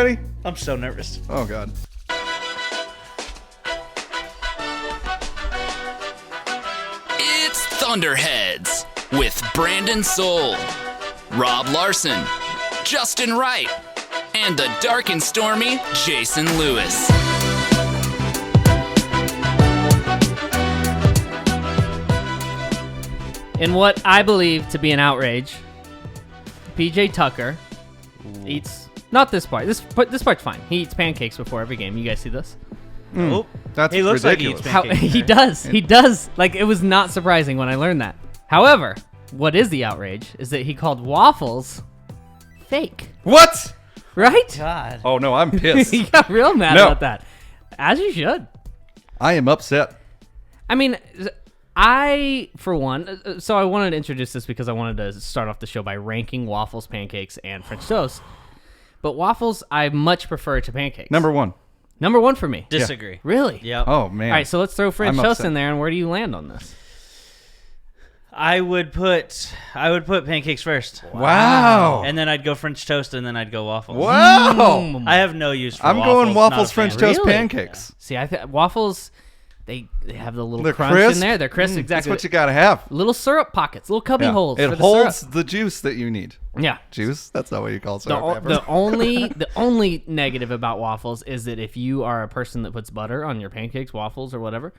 Ready? I'm so nervous. Oh, God. It's Thunderheads with Brandon Soul, Rob Larson, Justin Wright, and the dark and stormy Jason Lewis. In what I believe to be an outrage, PJ Tucker eats, not this part. This part's fine. He eats pancakes before every game. You guys see this? Nope. That's He looks ridiculous. like he eats pancakes. He does. He does. Like, it was not surprising when I learned that. However, what is the outrage is that he called waffles fake. What? Right? God. Oh, no, I'm pissed. He got real mad No. about that. As you should. I am upset. I mean, I, for one, so I wanted to introduce this because I wanted to start off the show by ranking waffles, pancakes, and French toast. But waffles, I much prefer to pancakes. Number one. Number one for me. Disagree. Really? Yep. Oh, man. All right, so let's throw French I'm toast upset. in there, and where do you land on this? I would put pancakes first. Wow. And then I'd go French toast, and then I'd go waffles. Wow. I have no use for I'm waffles. going waffles, not a French fan. toast, Really? pancakes. See, waffles, they have the little They're crunch crisp. in there. They're crisp, That's exactly. what you got to have. Little syrup pockets, little cubby Yeah. holes It for the holds syrup. the juice that you need. Yeah. Juice? That's not what you call The, syrup. ever. the only negative about waffles is that if you are a person that puts butter on your pancakes, waffles, or whatever,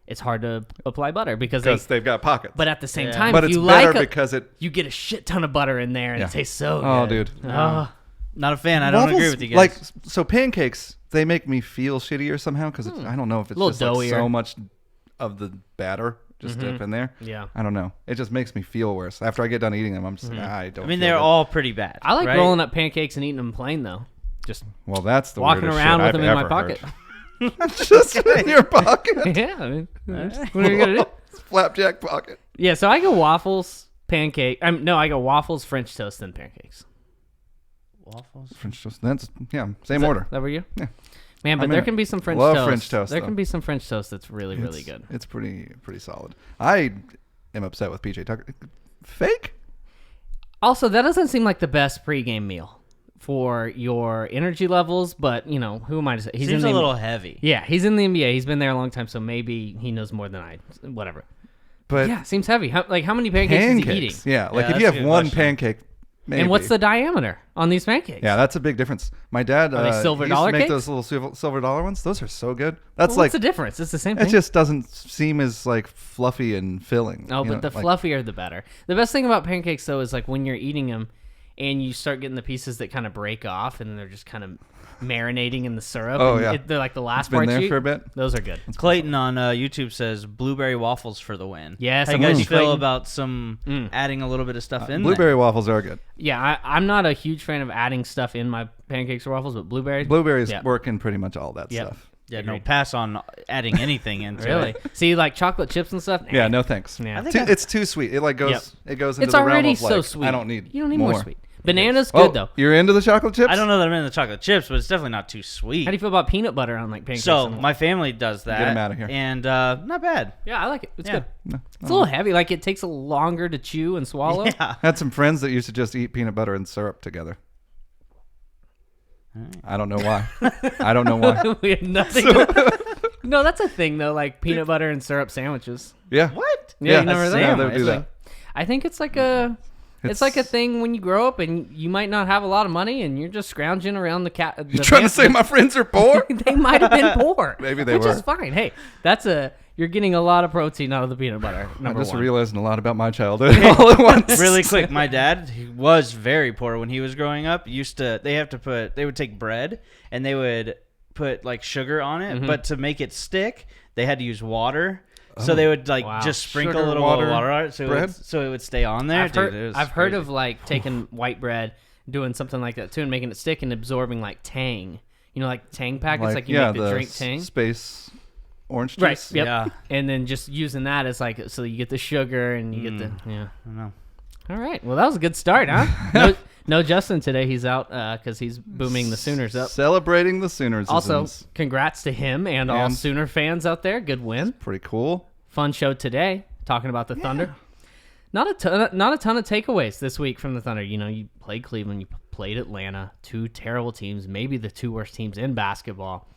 it's hard to apply butter because they've got pockets. But at the same Yeah. time, But if it's you better like because it. you get a shit ton of butter in there and Yeah. it tastes so Oh, good. dude. Oh. Not a fan. I don't Waffles, agree with you guys. Like, so pancakes, they make me feel shittier somehow because I don't know if it's Little just like doughier. so much of the batter just dip in there. Yeah. I don't know. It just makes me feel worse. After I get done eating them, I'm just like, I don't I mean, feel they're good. all pretty bad. I like right? rolling up pancakes and eating them plain though. Just Well, that's the walking weirdest around shit with them I've in my ever pocket. heard. Just in your pocket. Yeah, I mean, what are you gonna do? Flapjack pocket. Yeah, so I go waffles, pancake. I go waffles, French toast, then pancakes. Waffles. French toast. That's, same order. Is that were you? Yeah. Man, but I'm there in. can be some French Love toast. French toast, There though. can be some French toast that's really, really good. It's pretty solid. I am upset with PJ Tucker. Fake? Also, that doesn't seem like the best pregame meal for your energy levels, but, who am I to say? He's Seems in a the, little heavy. Yeah, he's in the NBA. He's been there a long time, so maybe he knows more than I. Whatever. But Yeah, seems heavy. How many pancakes is he eating? pancakes. Yeah, like Yeah, if you that's have a good one question. pancake, maybe. And what's the diameter on these pancakes? Yeah, that's a big difference. My dad Are they silver he used dollar to make cakes? those little silver dollar ones. Those are so good. That's Well, like what's the difference? It's the same it thing. just doesn't seem as like fluffy and filling. Oh, you but know, the like- fluffier the better. The best thing about pancakes though is like when you're eating them and you start getting the pieces that kind of break off and they're just kind of marinating in the syrup. Oh, and yeah. they're like the last It's been part there you eat. for a bit. Those are good. Clayton on YouTube says blueberry waffles for the win. Yes, How I'm you with guys you, feel Clayton. about some adding a little bit of stuff in Blueberry waffles are good. Yeah, I'm not a huge fan of adding stuff in my pancakes or waffles, but blueberries. Blueberries Yeah. work in pretty much all that Yep. stuff. there? Yeah, no, pass on adding anything into Really? it. See, like chocolate chips and stuff? Yeah, no thanks. Yeah. I think It's too sweet. It like goes. Yep. It goes into It's the realm already of like, so sweet. I don't need. You don't need more sweet. Banana's Oh, good though. you're into the chocolate chips? I don't know that I'm into the chocolate chips, but it's definitely not too sweet. How do you feel about peanut butter on like pancakes? So and- my family does that. Get 'em outta here. And not bad. yeah, I like it. It's Yeah. good. It's a little heavy. Like it takes a longer to chew and swallow. Yeah. I had some friends that used to just eat peanut butter and syrup together. I don't know why. I don't know why. We have nothing. No, that's a thing though. Like peanut butter and syrup sandwiches. Yeah. What? Yeah, Yeah, you never yeah, heard they that? would do that. I think it's like a. It's like a thing when you grow up and you might not have a lot of money and you're just scrounging around the cat. You're trying to say my friends are poor? They might have been poor. Maybe they which were. is fine. Hey, you're getting a lot of protein out of the peanut butter. I'm Number just one. realizing a lot about my childhood all at once. Really quick, my dad, he was very poor when he was growing up. They would take bread and they would put like sugar on it, Mm-hmm. but to make it stick, they had to use water. So they would like Wow. just sprinkle Sugar, a little water, water on it bread? so it would stay on there. I've heard of like taking white bread, doing something like that too, and making it stick and absorbing like Tang. You know, like Tang packets, like you make the drink Tang. Space orange juice. Right. Yep. Yeah. And then just using that as like so you get the sugar and you get the yeah. I don't know. All right. Well, that was a good start, huh? No Justin today. He's out because he's booming the Sooners up. Celebrating the Sooners. Also, congrats to him and all And- Sooner fans out there. Good win. Pretty cool. Fun show today, talking about the Thunder. Not a ton of takeaways this week from the Thunder. You know, you played Cleveland, you played Atlanta, 2 terrible teams, maybe the 2 worst teams in basketball.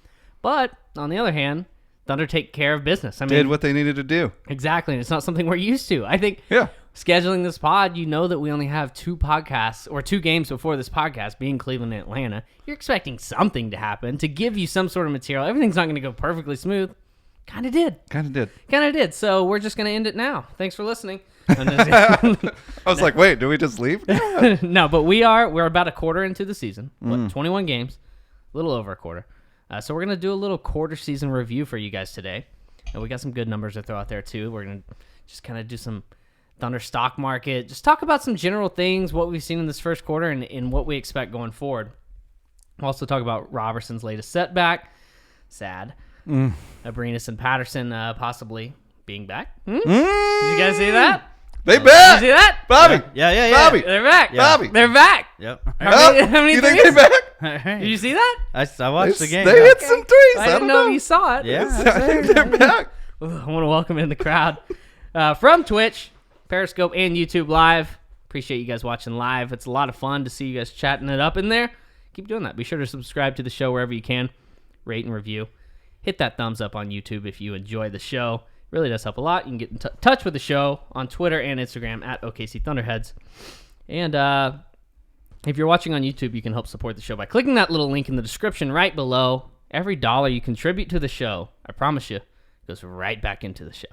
But on the other hand, Thunder take care of business. I mean, Did what they needed to do. exactly, and it's not something we're used to. I think Yeah. scheduling this pod, you know that we only have 2 podcasts or 2 games before this podcast, being Cleveland and Atlanta. You're expecting something to happen to give you some sort of material. Everything's not going to go perfectly smooth. Kind of did. So we're just going to end it now. Thanks for listening. I was like, wait, do we just leave? No, but we're about a quarter into the season. 21 games, a little over a quarter. So we're going to do a little quarter season review for you guys today. And we got some good numbers to throw out there too. We're going to just kind of do some Thunder stock market, just talk about some general things, what we've seen in this first quarter and what we expect going forward. We'll also talk about Roberson's latest setback. Sad. Abrines and Patterson possibly being back. Did you guys see that? They back. Did you see that? Bobby. Yeah. Bobby. They're back. Yeah. Bobby. They're back. Yep. How many You think threes? they back? Did you see that? I watched the game. They hit some threes. I I didn't don't know know. if you saw it. Yeah. I think they're back. I want to welcome in the crowd from Twitch, Periscope, and YouTube Live. Appreciate you guys watching live. It's a lot of fun to see you guys chatting it up in there. Keep doing that. Be sure to subscribe to the show wherever you can. Rate and review. Hit that thumbs up on YouTube if you enjoy the show. Really does help a lot. You can get in touch with the show on Twitter and Instagram at OKC Thunderheads. And if you're watching on YouTube, you can help support the show by clicking that little link in the description right below. Every dollar you contribute to the show, I promise you, goes right back into the show.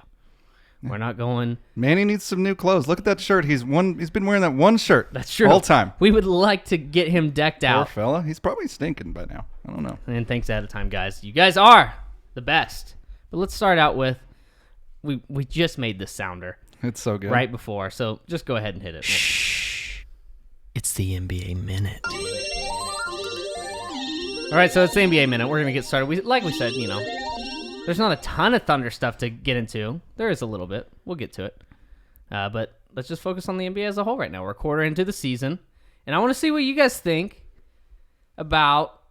We're not going... Manny needs some new clothes. Look at that shirt. He's been wearing that one shirt. That's true. All time. We would like to get him decked Poor out. fella. He's probably stinking by now. I don't know. And thanks ahead of time, guys. You guys are the best. But let's start out with... We just made this sounder It's so good. right before, so just go ahead and hit it. It's the NBA minute. All right, so it's the NBA Minute. We're going to get started. Like we said, you know, there's not a ton of Thunder stuff to get into. There is a little bit. We'll get to it. But let's just focus on the NBA as a whole right now. We're a quarter into the season, and I want to see what you guys think about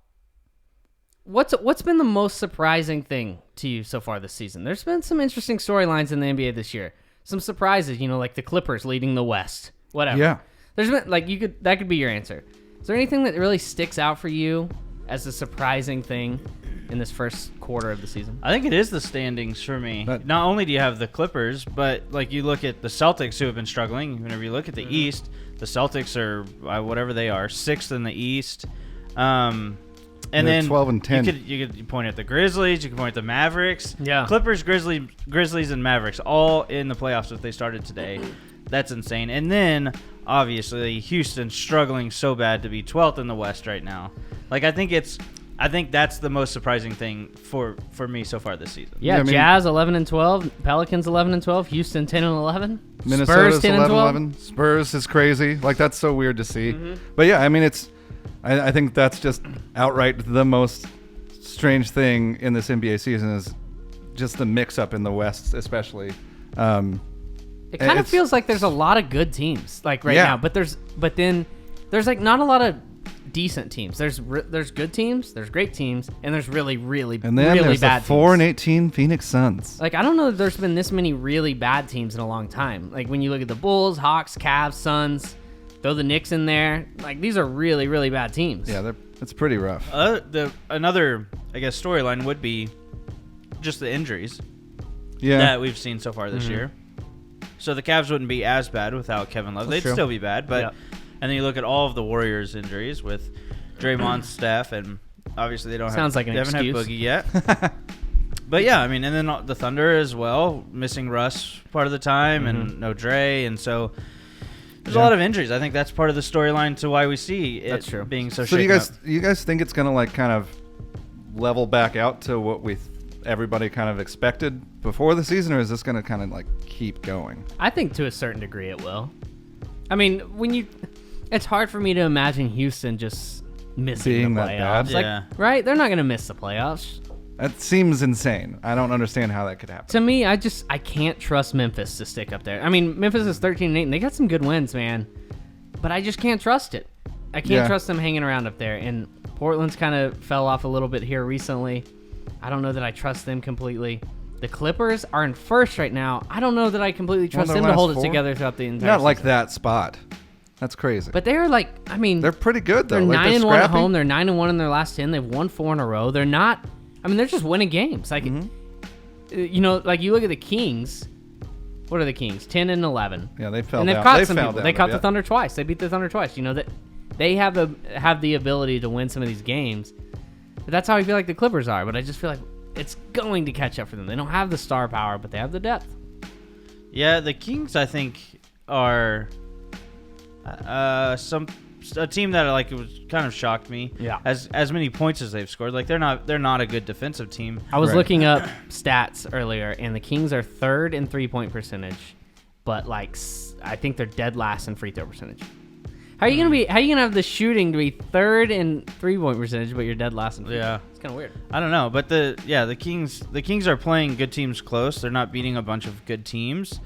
what's been the most surprising thing to you so far this season. There's been some interesting storylines in the NBA this year. Some surprises, you know, like the Clippers leading the West. Whatever. Yeah. There's been that could be your answer. Is there anything that really sticks out for you as a surprising thing in this first quarter of the season? I think it is the standings for me. But- Not only do you have the Clippers, but like you look at the Celtics who have been struggling. Whenever you look at the East, the Celtics are whatever they are, 6th in the East. And They're then 12 and 10. You could point at the Grizzlies. You can point at the Mavericks. Yeah. Clippers, Grizzlies, and Mavericks all in the playoffs if they started today. That's insane. And then obviously Houston struggling so bad to be 12th in the West right now. Like I think that's the most surprising thing for me so far this season. Yeah, Yeah, I mean- Jazz 11 and 12, Pelicans 11 and 12, Houston 10 and 11, Minnesota's Spurs 10 and 12. 11. Spurs is crazy. Like, that's so weird to see. Mm-hmm. But yeah, I mean, I think that's just outright the most strange thing in this NBA season is just the mix-up in the West, especially. It kind of it's- feels like there's a lot of good teams like right Yeah. now, but then there's like not a lot of decent teams. There's good teams, there's great teams, and there's really And then really there's bad the 4 and teams. 18 Phoenix Suns. Like I don't know that there's been this many really bad teams in a long time. Like when you look at the Bulls, Hawks, Cavs, Suns, throw the Knicks in there. Like these are really really bad teams. Yeah, it's pretty rough. Another, I guess, storyline would be just the injuries Yeah. that we've seen so far this year. So the Cavs wouldn't be as bad without Kevin Love. They'd true. still be bad, but Yeah. and then you look at all of the Warriors' injuries with Draymond, Steph, and obviously they don't Sounds like an they haven't had excuse. Boogie yet. But yeah, I mean, and then the Thunder as well, missing Russ part of the time and no Dre, and so there's a lot of injuries. I think that's part of the storyline to why we see it That's true. being so So shaken you guys think it's gonna like kind of level back out to what everybody kind of expected before the season, or is this gonna kind of like keep going? I think to a certain degree it will. I mean, it's hard for me to imagine Houston just missing Being the that playoffs. bad? Like, Yeah. right? They're not going to miss the playoffs. That seems insane. I don't understand how that could happen. To me, I can't trust Memphis to stick up there. I mean, Memphis is 13-8, and they got some good wins, man. But I just can't trust it. I can't Yeah. trust them hanging around up there. And Portland's kind of fell off a little bit here recently. I don't know that I trust them completely. The Clippers are in first right now. I don't know that I completely trust their them to last hold it 4? together throughout the entire Not like season. that spot. That's crazy. But they're like, I mean, they're pretty good though. they're Like, 9-1 at scrappy. home. They're 9-1 in their last 10. They've won 4 in a row. They're not. I mean, they're just winning games. Like, you know, like you look at the Kings. What are the Kings? 10-11. Yeah, they fell And they've down. caught They some fell people. down They a caught the bit. Thunder twice. They beat the Thunder twice. You know that they have the ability to win some of these games. But that's how I feel like the Clippers are. But I just feel like it's going to catch up for them. They don't have the star power, but they have the depth. Yeah, the Kings, I think, are a team that like it was kind of shocked me. Yeah. As many points as they've scored, like they're not a good defensive team. I was Right. looking up stats earlier, and the Kings are 3rd in 3-point percentage, but like I think they're dead last in free throw percentage. How are you gonna have the shooting to be 3rd in 3-point percentage, but you're dead last in free throw? Yeah. It's kind of weird. I don't know, but the Kings are playing good teams close. They're not beating a bunch of good teams.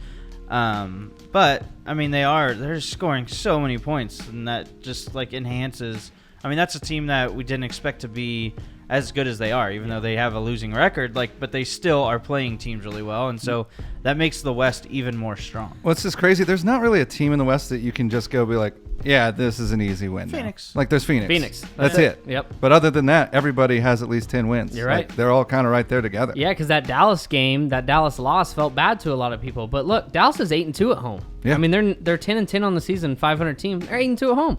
But I mean they're scoring so many points, and that just like enhances. I mean that's a team that we didn't expect to be as good as they are, even though they have a losing record. Like, but they still are playing teams really well, and so that makes the West even more strong. Well, it's just crazy. There's not really a team in the West that you can just go be like, yeah, this is an easy win. now. Phoenix. Like there's Phoenix. Phoenix. That's it. Yep. But other than that, everybody has at least 10 wins. You're Like, right. they're all kind of right there together. Yeah, because that Dallas game, that Dallas loss felt bad to a lot of people. But look, Dallas is 8-2 at home. Yeah. I mean they're 10-10 on the season, 500 team. They're 8-2 at home.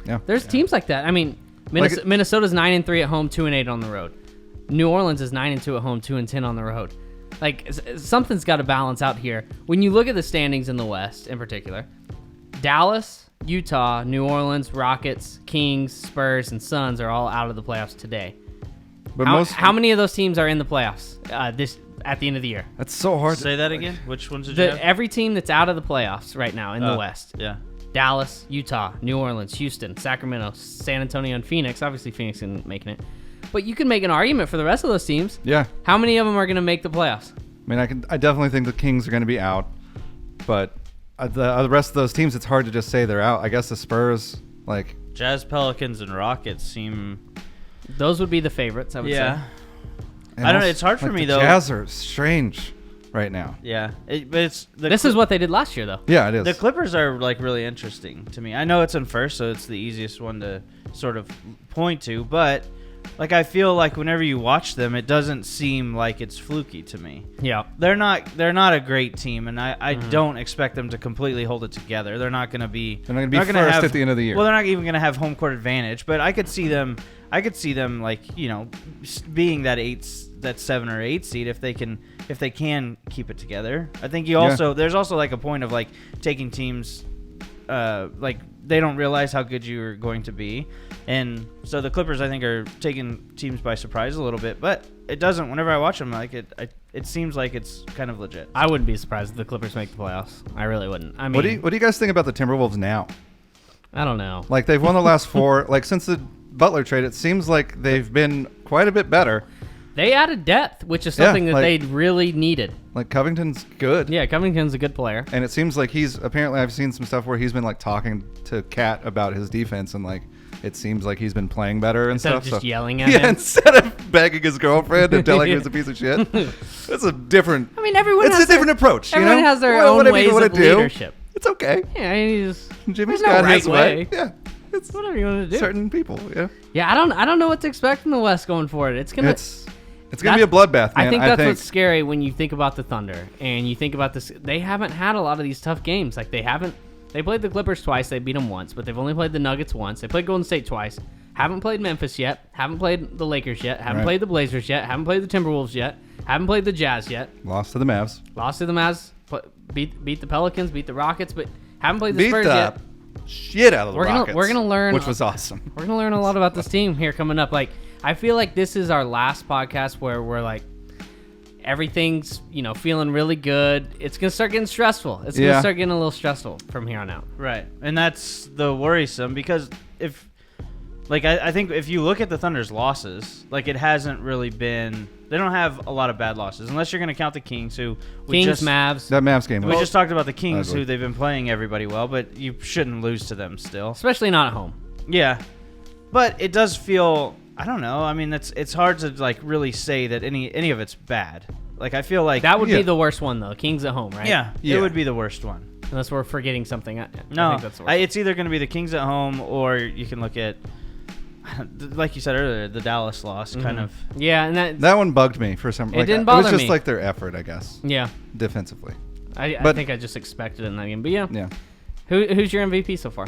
Yeah. There's teams like that. I mean, Like Minnesota's 9-3 at home, 2-8 on the road. New Orleans is 9-2 at home, 2-10 on the road. Like something's got to balance out here. When you look at the standings in the West, in particular, Dallas, Utah, New Orleans, Rockets, Kings, Spurs, and Suns are all out of the playoffs today. But How many of those teams are in the playoffs this at the end of the year? That's so hard. Say that again. Which ones did you have? Every team that's out of the playoffs right now in the West. Yeah. Dallas, Utah, New Orleans, Houston, Sacramento, San Antonio, and Phoenix. Obviously, Phoenix isn't making it. But you can make an argument for the rest of those teams. Yeah. How many of them are going to make the playoffs? I mean, I definitely think the Kings are going to be out, but the rest of those teams, it's hard to just say they're out. I guess the Spurs, like, Jazz, Pelicans, and Rockets seem. Those would be the favorites, I would say. Yeah. and I don't know, also, it's hard for like, me, the though. Jazz are strange right now. Yeah. But it's This is what they did last year, though. Yeah, it is. The Clippers are like really interesting to me. I know it's in first, so it's the easiest one to sort of point to, but like I feel like whenever you watch them, it doesn't seem like it's fluky to me. Yeah. They're not a great team, and I don't expect them to completely hold it together. They're not going to be. They're not gonna be first at the end of the year. Well, they're not even going to have home court advantage, but I could see them. Like being that 7 or 8 seed if they can keep it together. I think there's also like a point of like taking teams, like they don't realize how good you're going to be, and so the Clippers I think are taking teams by surprise a little bit, but it doesn't. Whenever I watch them, like it seems like it's kind of legit. I wouldn't be surprised if the Clippers make the playoffs. I really wouldn't. I mean, What do you guys think about the Timberwolves now? I don't know. Like they've won the last 4. Like since the Butler trade, it seems like they've been quite a bit better. They added depth, which is something that like- they really needed. Like Covington's good. Yeah, Covington's a good player. And it seems like I've seen some stuff where he's been like talking to Kat about his defense, and like it seems like he's been playing better and Instead stuff. of just yelling at yeah, him. instead of begging his girlfriend and telling him he's a piece of shit. That's a different. I mean, everyone It's has a different approach. Everyone you know? has their Whatever own you ways wanna of do, leadership. It's okay. Yeah, Jimmy's Jimmy's no got right his way. way. Yeah, it's whatever you want to do. certain people. Yeah, Yeah, I don't know what to expect from the West going forward. It's gonna. it's gonna be a bloodbath, man. I think that's what's scary when you think about the Thunder and you think about this. They haven't had a lot of these tough games. Like they played the Clippers twice. They beat them once, but they've only played the Nuggets once. They played Golden State twice. Haven't played Memphis yet. Haven't played the Lakers yet. Haven't Right. played the Blazers yet. Haven't played the Timberwolves yet. Haven't played the Jazz yet. lost to the Mavs. Lost to the Mavs. Beat the Pelicans. Beat the Rockets, but haven't played the Beat Spurs the yet. shit out of the Rockets. We're gonna learn, which was awesome. We're gonna learn a lot about this team here coming up. Like I feel like this is our last podcast where we're like. Everything's, feeling really good. It's going to start getting stressful. It's going to start getting a little stressful from here on out. Right. And that's the worrisome because I think if you look at the Thunder's losses, like it hasn't really been, they don't have a lot of bad losses unless you're going to count the Kings Mavs. That Mavs game. We just talked about the Kings ugly. who they've been playing everybody well, but you shouldn't lose to them still. Especially not at home. Yeah. But it does feel, I don't know. I mean, it's hard to like really say that any of it's bad. Like I feel like That would be the worst one, though. Kings at home, right? Yeah, Yeah. it would be the worst one. Unless we're forgetting something. I No, think that's the worst. it's either going to be the Kings at home, or you can look at, like you said earlier, the Dallas loss. Kind of. Yeah, and That one bugged me for some. It didn't It bother was just me. like their effort, I guess, yeah. defensively. I But- think I just expected it in that game. But yeah. Yeah. Who's your MVP so far?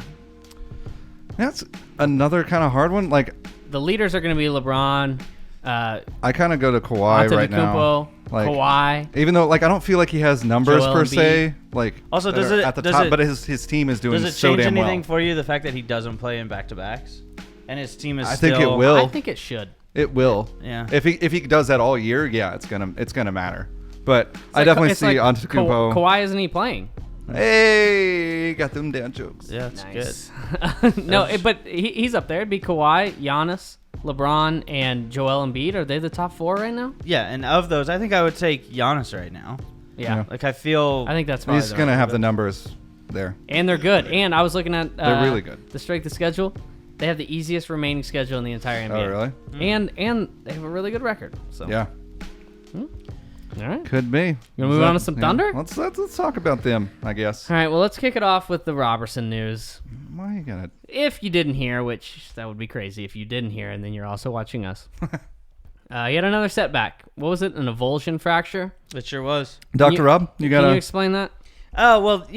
That's another kind of hard one. Like, The leaders are going to be LeBron, I kind of go to Kawhi right now. Like, Kawhi. even though, like, I don't feel like he has numbers Joel per Embiid. se. Like, Also, that does are it- at the does top? it- But his team is doing Does it so change damn anything well. for you, the fact that he doesn't play in back-to-backs, and his team is? I think it still, will. I think it should. It will. Yeah. If he does that all year, yeah, it's gonna matter. But I definitely see Antetokounmpo. Kawhi isn't he playing? Hey, got them damn jokes. Yeah, it's Nice. No, but he's up there. It'd be Kawhi, Giannis, LeBron, and Joel Embiid. Are they the top 4 right now? good. Yeah, and of those, I think I would take Giannis right now. Yeah. Yeah. Like I feel. I think that's probably He's the gonna right have move. the numbers there. And they're good. And I was looking at They're really good. the strength of schedule. They have the easiest remaining schedule in the entire NBA. Oh, really? And they have a really good record. So Yeah, All right. could be. You wanna move on to some Thunder? Let's talk about them, I guess. All right. Well, let's kick it off with the Roberson news. Why are you gonna? If you didn't hear, which that would be crazy if you didn't hear, and then you're also watching us. He had another setback. What was it? An avulsion fracture? It sure was. Dr. Rob, you Can gotta. you explain that? Oh well,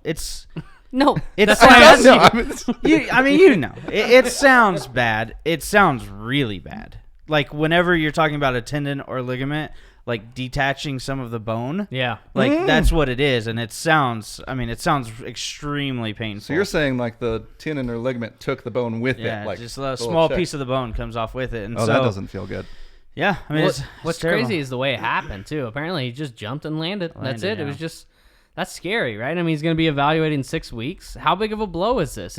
it's. No. It That's why I asked sounds. you. I mean, you know, it sounds bad. It sounds really bad. Like whenever you're talking about a tendon or ligament, like detaching some of the bone. Yeah. Like that's what it is, and it sounds. I mean, it sounds extremely painful. So you're saying like the tendon or ligament took the bone with yeah, it, like just a little small check. piece of the bone comes off with it, and Oh, so that doesn't feel good. yeah. I mean, What's it's terrible. crazy is the way it happened too. Apparently, he just jumped and landed. That's it. Landed, It was yeah. just that's scary, right? I mean, he's going to be evaluated in 6 weeks. How big of a blow is this?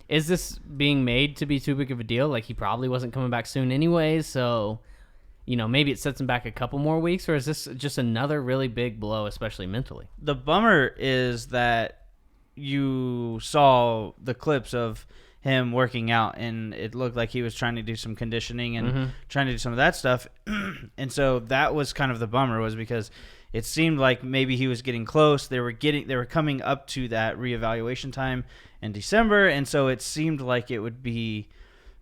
Is this being made to be too big of a deal? Like he probably wasn't coming back soon anyways, so maybe it sets him back a couple more weeks, or is this just another really big blow, especially mentally? The bummer is that you saw the clips of him working out, and it looked like he was trying to do some conditioning and trying to do some of that stuff. And so that was kind of the bummer, was because it seemed like maybe he was getting close. They were coming up to that reevaluation time in December, and so it seemed like it would be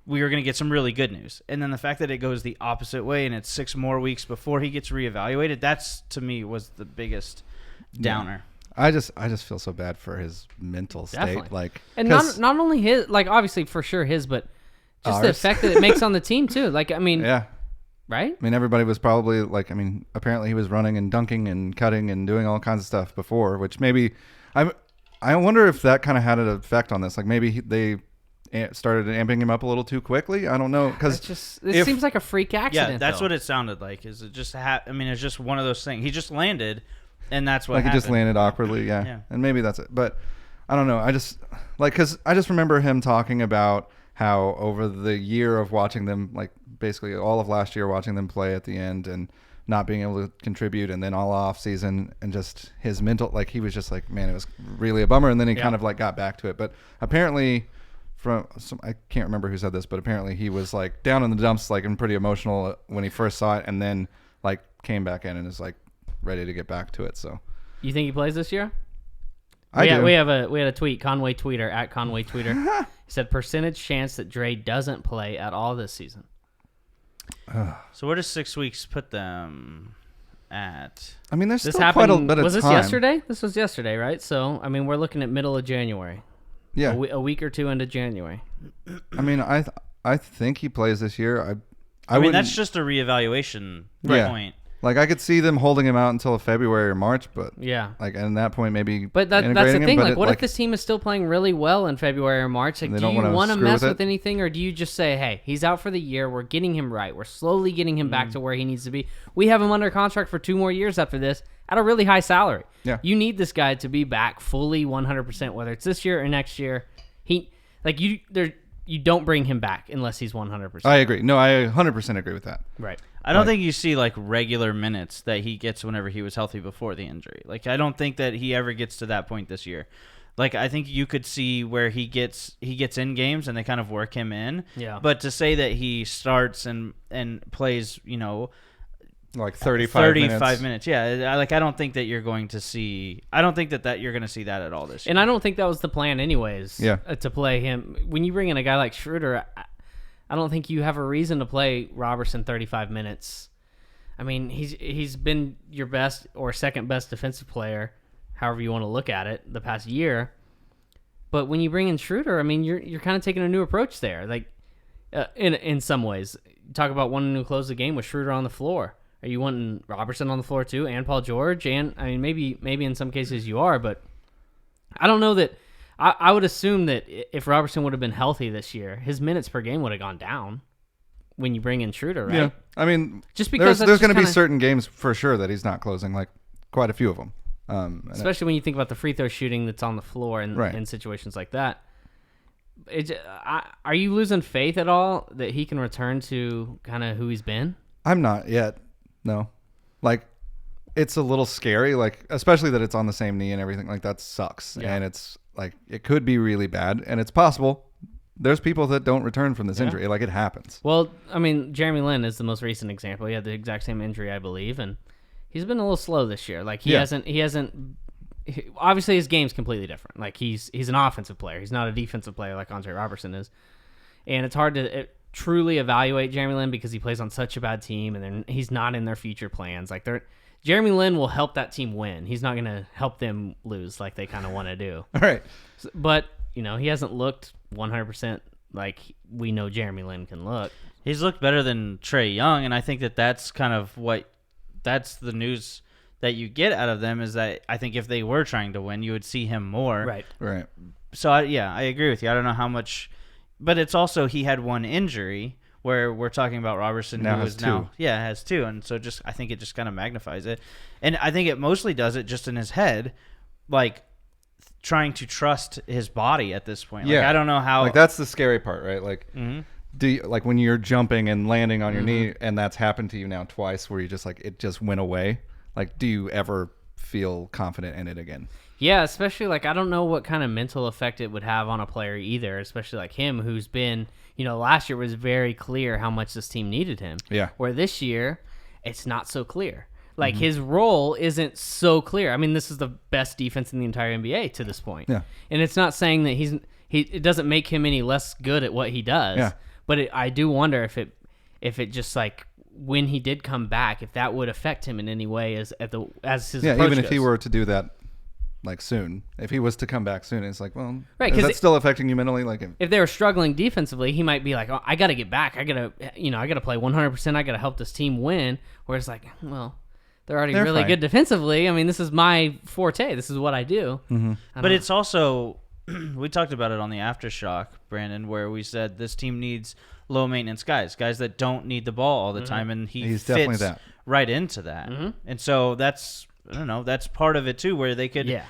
we were going to get some really good news. And then the fact that it goes the opposite way and it's 6 more weeks before he gets reevaluated, that's to me was the biggest downer. I just feel so bad for his mental state. Definitely. Like, And 'cause- not only his, like obviously for sure his, but just the Ours. effect that it makes on the team too. Like I mean, yeah. right? I mean, everybody was probably like, I mean, apparently he was running and dunking and cutting and doing all kinds of stuff before, which maybe I wonder if that kind of had an effect on this. Like maybe they started amping him up a little too quickly. I don't know, because It seems like a freak accident. Yeah, that's though. what it sounded like. Is it just? I mean, it's just one of those things. He just landed, and that's what like happened. he just landed awkwardly. Yeah. Yeah. And maybe that's it. But I don't know. I just because I just remember him talking about how over the year of watching them, like basically all of last year watching them play at the end and not being able to contribute, and then all off season, and just his mental, like he was just like, man, it was really a bummer. And then he kind of like got back to it. But apparently I can't remember who said this, but apparently he was like down in the dumps, like and pretty emotional when he first saw it, and then like came back in and is like ready to get back to it. So You think he plays this year? I do. We had a tweet, Conway Tweeter at Conway Tweeter. He said percentage chance that Dre doesn't play at all this season. So where does 6 weeks put them at? I mean, there's This still quite a happened. bit of Was this time. yesterday? This was yesterday, right? So I mean, we're looking at middle of January. Yeah. A week or two into January. I mean, I think he plays this year. I I mean, wouldn't- that's just a reevaluation Yeah. point. like I could see them holding him out until February or March, but Yeah. like at that point maybe. But that's the integrating him, thing. but Like, it, what if this team is still playing really well in February or March? Like, They do don't you wanna want to screw mess with with it? anything, or do you just say, "Hey, he's out for the year. We're getting him right. We're slowly getting him back to where he needs to be. We have him under contract for 2 more years after this at a really high salary. Yeah. You need this guy to be back fully 100%, whether it's this year or next year. You don't bring him back unless he's 100%. I agree. No, I 100% agree with that. Right. I don't Like- think you see like regular minutes that he gets whenever he was healthy before the injury. Like I don't think that he ever gets to that point this year. Like I think you could see where he gets in games and they kind of work him in. Yeah. But to say that he starts and plays, Like 35 minutes. Yeah, I don't think that you're going to see. I don't think that you're going to see that at all this year. And I don't think that was the plan, anyways. Yeah. To play him when you bring in a guy like Schroeder, I don't think you have a reason to play Roberson 35 minutes. I mean, he's been your best or second best defensive player, however you want to look at it, the past year. But when you bring in Schroeder, I mean, you're kind of taking a new approach there. Like in some ways, you talk about wanting to close the game with Schroeder on the floor. Are you wanting Roberson on the floor too, and Paul George? And I mean, maybe in some cases you are, but I don't know that. I would assume that if Roberson would have been healthy this year, his minutes per game would have gone down when you bring in Schroeder, right? Yeah, I mean, just because there's going to be certain games for sure that he's not closing, like quite a few of them. Especially when you think about the free throw shooting that's on the floor and in situations like that. Are you losing faith at all that he can return to kind of who he's been? I'm not yet. No, like it's a little scary, like especially that it's on the same knee and everything. Like that sucks, and it's like it could be really bad, and it's possible. There's people that don't return from this injury, like it happens. Well, I mean, Jeremy Lin is the most recent example. He had the exact same injury, I believe, and he's been a little slow this year. Like he hasn't. Obviously, his game's completely different. Like he's an offensive player. He's not a defensive player like Andre Roberson is, and it's hard to truly evaluate Jeremy Lin because he plays on such a bad team, and then he's not in their future plans. Like Jeremy Lin will help that team win. He's not going to help them lose like they kind of want to do. All right. But, he hasn't looked 100% like we know Jeremy Lin can look. He's looked better than Trae Young, and I think that's kind of that's the news that you get out of them is that I think if they were trying to win, you would see him more. Right. So, I agree with you. I don't know how much, but it's also he had one injury where we're talking about Roberson now who has is two. now has two, and so I think it just kind of magnifies it, and I think it mostly does it just in his head, like trying to trust his body at this point. Like, I don't know how. Like that's the scary part, right? Like, mm-hmm. do you, like when you're jumping and landing on your knee, and that's happened to you now twice, where you just like it just went away. Like, do you ever feel confident in it again? Yeah, especially like I don't know what kind of mental effect it would have on a player either, especially like him who's been, last year was very clear how much this team needed him. Yeah. Where this year, it's not so clear. Like his role isn't so clear. I mean, this is the best defense in the entire NBA to this point. Yeah. And it's not saying that it doesn't make him any less good at what he does. Yeah. But I do wonder if it just like when he did come back, if that would affect him in any way as his approach even if goes. he were to do that like soon, if he was to come back soon, it's like, well, right, is that still affecting you mentally? Like if they were struggling defensively, he might be like, oh, I got to get back. I got to play 100%. I got to help this team win. Whereas like, well, they're already really fine. good defensively. I mean, this is my forte. This is what I do. Mm-hmm. But it's also, we talked about it on the Aftershock, Brandon, where we said this team needs low maintenance guys that don't need the ball all the time, and he's fits definitely that. right into that. And so that's part of it too, where they could. Yeah.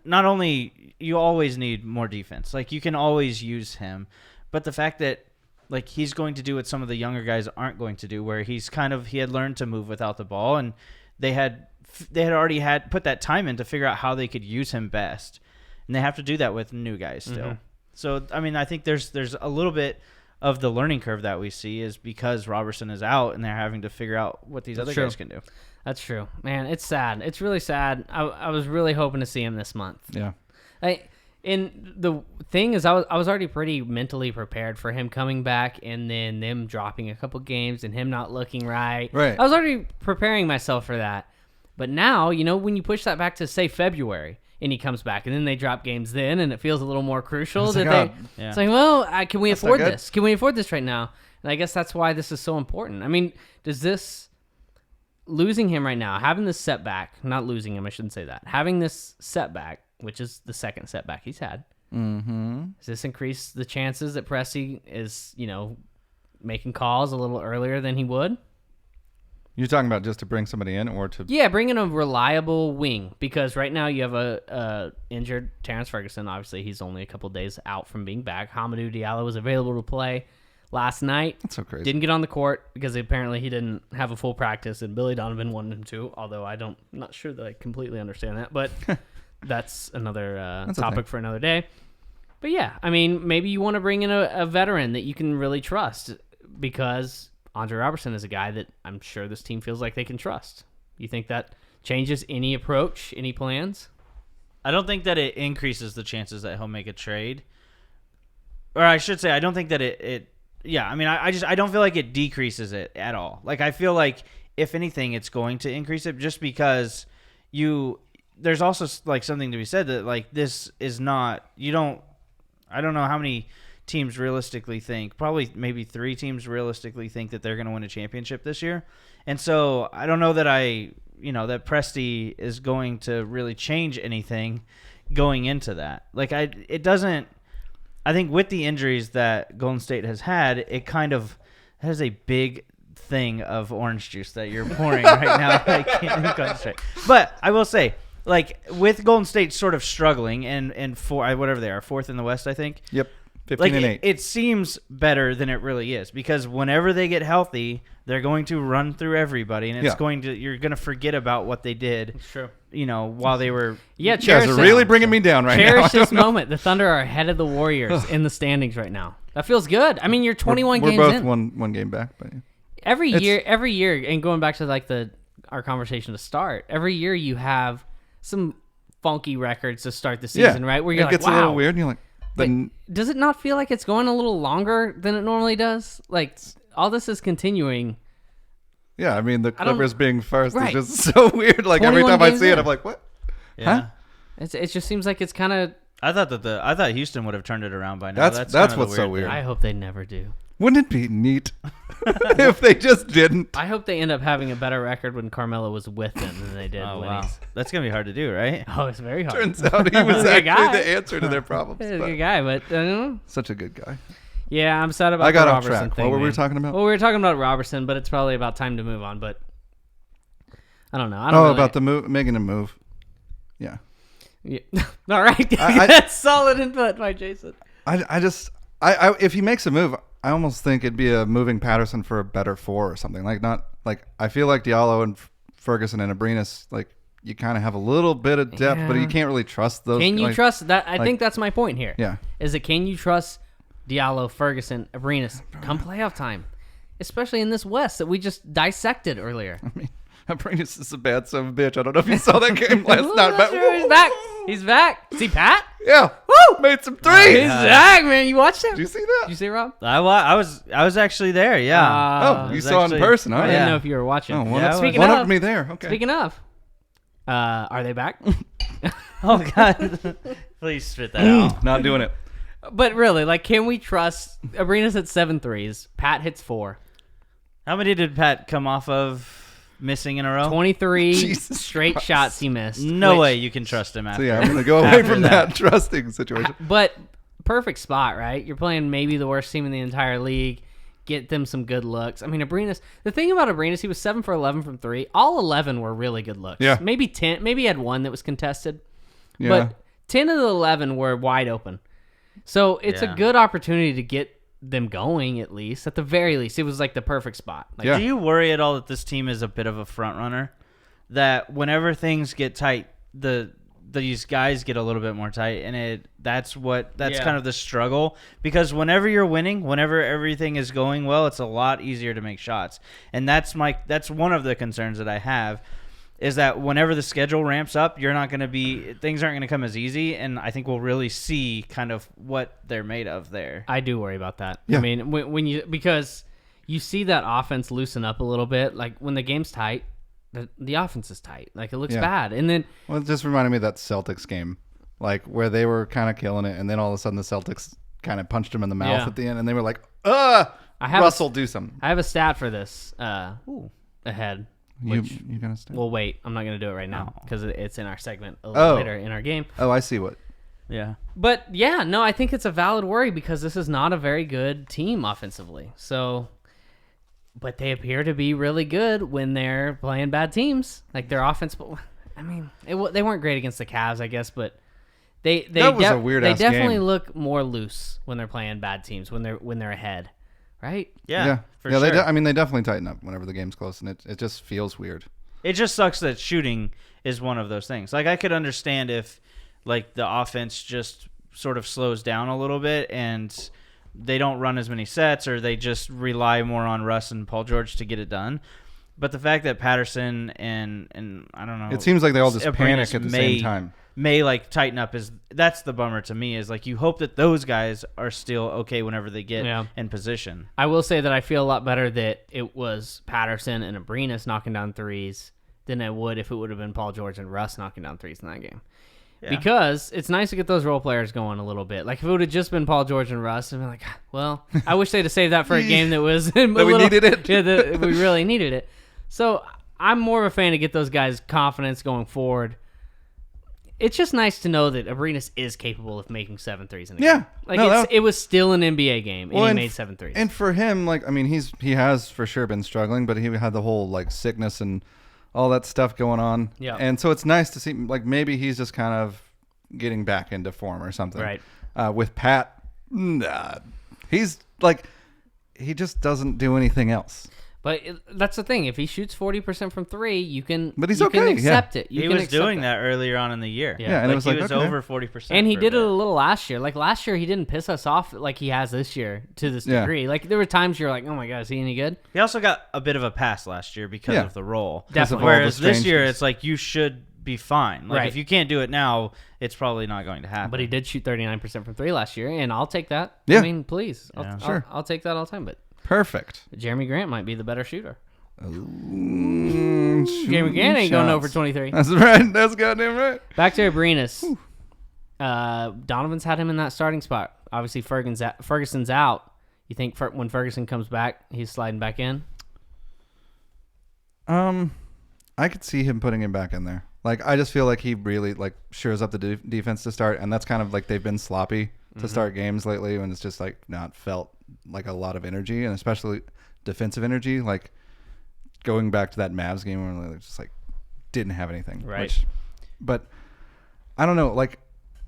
Not only you always need more defense, like you can always use him, but the fact that like he's going to do what some of the younger guys aren't going to do, where he had learned to move without the ball, and they had already put that time in to figure out how they could use him best, and they have to do that with new guys still. So I mean, I think there's a little bit of the learning curve that we see is because Roberson is out, and they're having to figure out what these other guys can do. That's true, man. It's sad. It's really sad. I was really hoping to see him this month. Yeah. And the thing is, I was already pretty mentally prepared for him coming back, and then them dropping a couple games and him not looking right. Right. I was already preparing myself for that. But now, when you push that back to say February, and he comes back, and then they drop games then, and it feels a little more crucial. It's like, well, can we afford this? Can we afford this right now? And I guess that's why this is so important. I mean, losing him right now, having this setback, not losing him, I shouldn't say that, having this setback, which is the second setback he's had, does this increase the chances that Presti is, making calls a little earlier than he would? You're talking about just to bring somebody in or to... Yeah, bring in a reliable wing, because right now you have a injured Terrence Ferguson. Obviously, he's only a couple days out from being back. Hamidou Diallo was available to play last night. That's so crazy. Didn't get on the court because apparently he didn't have a full practice, and Billy Donovan wanted him to, although I'm not sure that I completely understand that, but that's another topic for another day. But yeah, I mean, maybe you want to bring in a veteran that you can really trust, because Andre Roberson is a guy that I'm sure this team feels like they can trust. You think that changes any approach, any plans? I don't think that it increases the chances that he'll make a trade. Or I should say, I don't think that I don't feel like it decreases it at all. Like, I feel like, if anything, it's going to increase it just because there's also, like, something to be said that, like, this is not, I don't know how many teams realistically think, probably maybe 3 teams realistically think that they're going to win a championship this year. And so I don't know that that Presti is going to really change anything going into that. Like, it doesn't, I think with the injuries that Golden State has had, it kind of has a big thing of orange juice that you're pouring right now. I can't concentrate. But I will say, like, with Golden State sort of struggling and whatever they are, 4th in the West, I think. Yep. 15 and 8. It seems better than it really is, because whenever they get healthy, they're going to run through everybody, and you're going to forget about what they did. Sure. While they were. Yeah, you guys are really bringing me down right now. Cherish this moment. The Thunder are ahead of the Warriors in the standings right now. That feels good. I mean, you're 21 games in. We're both one game back, but every year, and going back to like our conversation to start, every year you have some funky records to start the season, right? Where you're it gets a little weird, and you're like. But does it not feel like it's going a little longer than it normally does? Like, all this is continuing. Yeah, I mean, the Clippers being first is just so weird. Like, every time I see it, I'm like, what? Yeah. Huh? It just seems like it's kind of... I thought Houston would have turned it around by now. That's what's so weird. I hope they never do. Wouldn't it be neat if they just didn't? I hope they end up having a better record when Carmelo was with them than they did when wow. That's going to be hard to do, right? Oh, it's very hard. Turns out he was actually the answer to their problems. He's a good guy, but... Such a good guy. Yeah, I'm sad about I got the off Roberson track. thing. What were we man. talking about? Well, we were talking about Roberson, but it's probably about time to move on. But I don't know. About the move, making a move. Yeah. All right. That's solid input by Jason. If he makes a move, I almost think it'd be a moving Patterson for a better 4 or something. I feel like Diallo and Ferguson and Abrines, like, you kind of have a little bit of depth, but you can't really trust those. Can you trust that? I think that's my point here. Yeah. Is that can you trust Diallo, Ferguson, Abrines come playoff time, especially in this West that we just dissected earlier? I mean, Abrines is a bad son of a bitch. I don't know if you saw that game last night. But He's back. He's back. See Pat? Yeah. Woo! Made some threes. He's back, man. You watched it? Did you see that? Did you see it, Rob? I was actually there. Yeah. You saw it in person, huh? I didn't know if you were watching. Oh, Speaking one of up me there. Okay. Speaking of, are they back? Oh God! Please spit that out. Not doing it. But really, like, can we trust Abrines at 7 threes? Pat hits 4. How many did Pat come off of missing in a row? 23 Jesus straight Christ. shots he missed. No way you can trust him after. So yeah, I'm gonna go away from that trusting situation. But perfect spot, right? You're playing maybe the worst team in the entire league. Get them some good looks. I mean, Abrines. The thing about Abrines, he was 7 for 11 from 3. All 11 were really good looks. Yeah. Maybe 10. Maybe he had one that was contested. Yeah. But 10 of the 11 were wide open. So it's a good opportunity to get them going, at least. At the very least, it was like the perfect spot. Like, Do you worry at all that this team is a bit of a front runner? That whenever things get tight, these guys get a little bit more tight, and that's kind of the struggle. Because whenever you're winning, whenever everything is going well, it's a lot easier to make shots. And that's one of the concerns that I have. Is that whenever the schedule ramps up, things aren't going to come as easy, and I think we'll really see kind of what they're made of there. I do worry about that. Yeah. I mean, because you see that offense loosen up a little bit, like when the game's tight, the offense is tight. Like, it looks bad, and then it just reminded me of that Celtics game, like where they were kind of killing it, and then all of a sudden the Celtics kind of punched them in the mouth at the end, and they were like, Russell, do something. I have a stat for this ahead. You gonna stay? Well, wait. I'm not going to do it right now because it's in our segment a little later in our game. Oh, I see what. Yeah. But, yeah, no, I think it's a valid worry because this is not a very good team offensively. So, but they appear to be really good when they're playing bad teams. Like, their offense, I mean, they weren't great against the Cavs, I guess, but that was a weird-ass definitely game. look more loose when they're playing bad teams, when they're ahead. Right? Yeah. For sure. sure. They definitely tighten up whenever the game's close, and it just feels weird. It just sucks that shooting is one of those things. Like, I could understand if, like, the offense just sort of slows down a little bit and they don't run as many sets, or they just rely more on Russ and Paul George to get it done. But the fact that Patterson and I don't know, It seems like they all just Abrines panic at the same time. May like tighten up. That's the bummer to me, is like you hope that those guys are still okay whenever they get in position. I will say that I feel a lot better that it was Patterson and Abrines knocking down threes than I would if it would have been Paul George and Russ knocking down threes in that game. Yeah. Because it's nice to get those role players going a little bit. Like if it would have just been Paul George and Russ, I'd be like, well, I wish they'd have saved that for a game that was that we needed it. Yeah, that we really needed it. So I'm more of a fan to get those guys confidence going forward. It's just nice to know that Abrines is capable of making 7 threes in a game. Like it was still an NBA game, and he made 7 threes. And for him, like I mean, he has for sure been struggling, but he had the whole like sickness and all that stuff going on. Yeah. And so it's nice to see like maybe he's just kind of getting back into form or something. Right. With Pat, he's like he just doesn't do anything else. But that's the thing. If he shoots 40% from 3, you can. But he's you okay. Can accept it. He was doing that earlier on in the year. Yeah, and like it was he like was okay. over 40%. And he did it a little last year. Like last year, he didn't piss us off like he has this year to this degree. Like there were times you're like, oh my god, is he any good? He also got a bit of a pass last year because of the role. Definitely. Whereas this year, it's like you should be fine. Like if you can't do it now, it's probably not going to happen. But he did shoot 39% from 3 last year, and I'll take that. Yeah. I mean, please, Sure. I'll take that all the time. But perfect. Jeremy Grant might be the better shooter. Jeremy Jeremy Grant ain't going over 23. That's right. That's goddamn right. Back to Abrines. Donovan's had him in that starting spot. Obviously, Ferguson's out. You think when Ferguson comes back, he's sliding back in? I could see him putting him back in there. Like I just feel like he really like shores up the defense to start, and that's kind of like they've been sloppy to start games lately when it's just like not felt like a lot of energy, and especially defensive energy. Like going back to that Mavs game where they just like didn't have anything. Right. But I don't know. Like